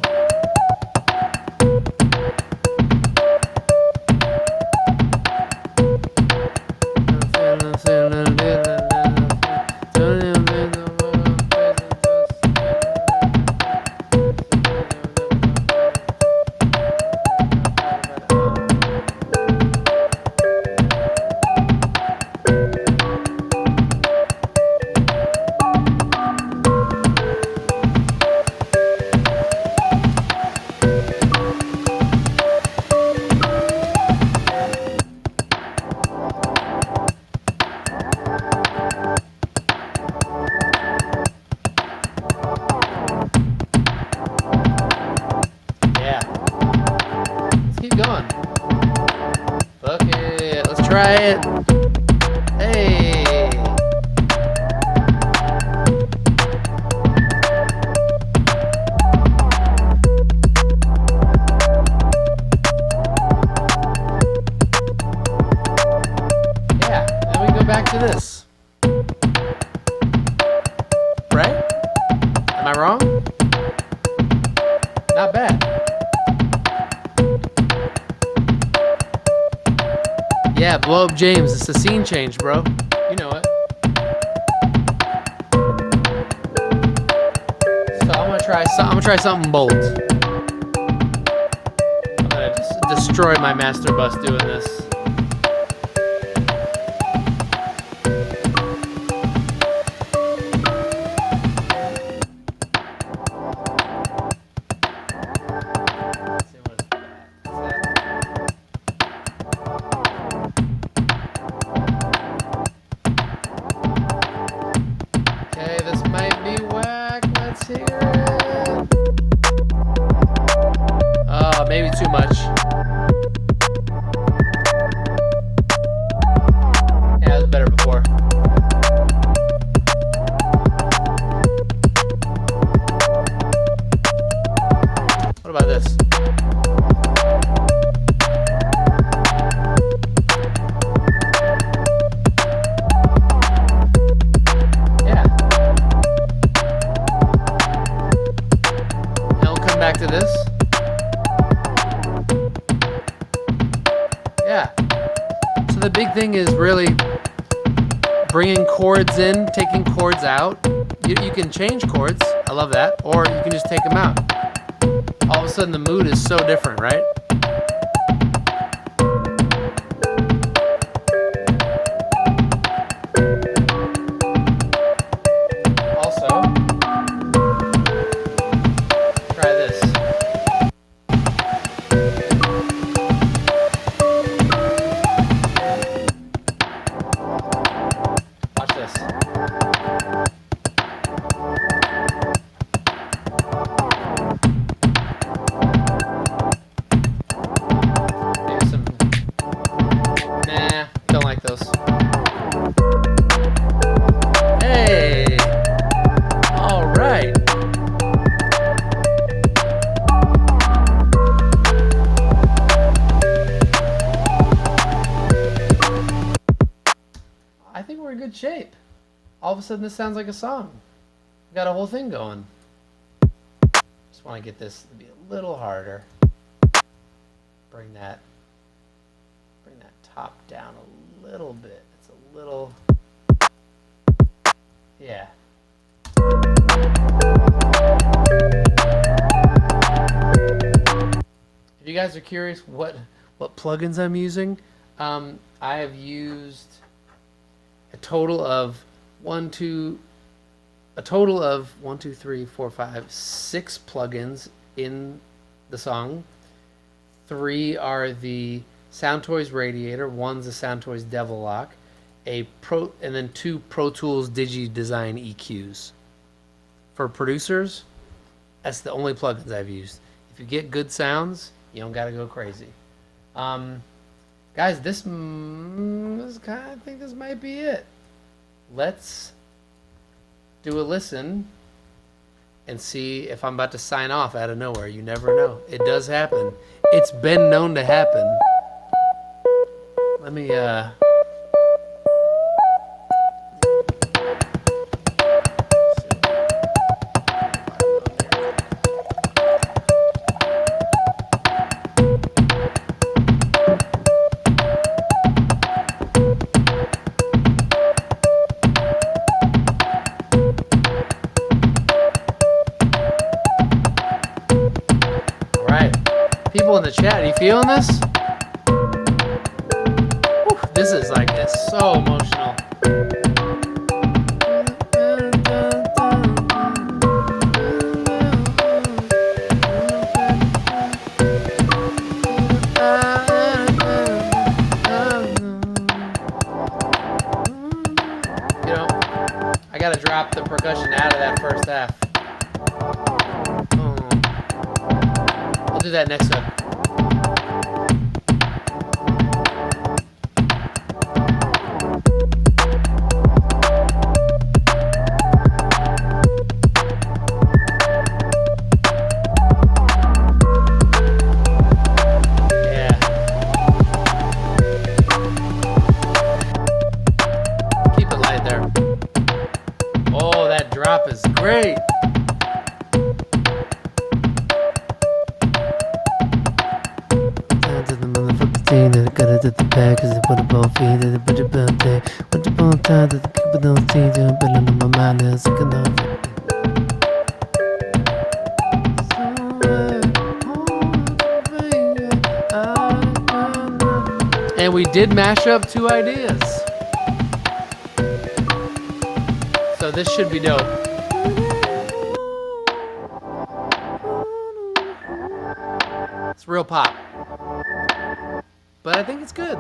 Try it. Hey. Yeah, then we go back to this. Right? Am I wrong? Not bad. Yeah, blow up James. It's a scene change, bro. You know it. So I'm gonna try something bold. I'm gonna just destroy my master bus doing this. Maybe too much. Yeah, it was better before. What about this? Yeah. Now we'll come back to this. Yeah. So the big thing is really bringing chords in, taking chords out. You can change chords. I love that. Or you can just take them out. All of a sudden the mood is so different, right? Also, try this. Watch this. Maybe some. Nah, don't like those. Hey! Alright. I think we're in good shape. All of a sudden, this sounds like a song. We got a whole thing going. Just want to get this to be a little harder. Bring that top down a little bit. It's a little, yeah. you guys are curious what plugins I'm using, I have used a total of 6 plugins in the song. 3 are the Soundtoys Radiator, 1's the Soundtoys Devil Lock, and then 2 Pro Tools Digi Design EQs. For producers, that's the only plugins I've used. If you get good sounds, you don't gotta go crazy. Guys, I think this might be it. Let's do a listen and see if I'm about to sign off out of nowhere. You never know. It does happen. It's been known to happen. Let me people in the chat, are you feeling this? Whew, this is like, it's so emotional. You know, I gotta drop the percussion out of that first half. I'll do that next hook. Yeah. Keep it light there. Oh, that drop is great. That got it at the back, cause it put a ball feed at the budget birthday. What the ball time that the people don't see, they're building on my mind, they're sick of those. And we did mash up 2 ideas. So this should be dope. It's real pop. But I think it's good.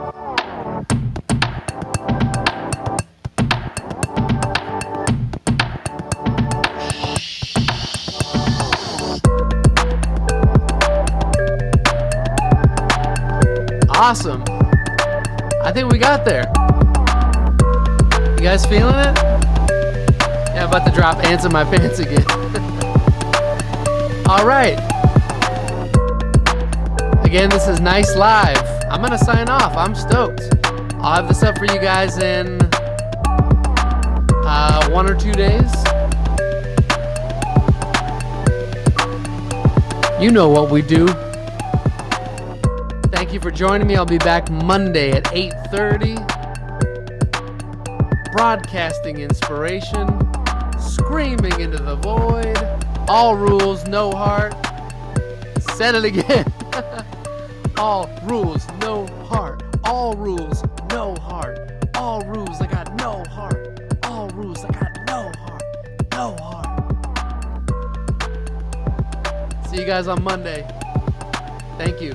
Awesome. I think we got there. You guys feeling it? Yeah, I'm about to drop ants in my pants again. All right. Again, this is Nice Live. I'm gonna sign off. I'm stoked. I'll have this up for you guys in 1 or 2 days. You know what we do. Thank you for joining me. I'll be back Monday at 8:30. Broadcasting inspiration, screaming into the void. All rules, no heart. Said it again. All rules, no heart. All rules, no heart. All rules, I got no heart. All rules, I got no heart. No heart. See you guys on Monday. Thank you.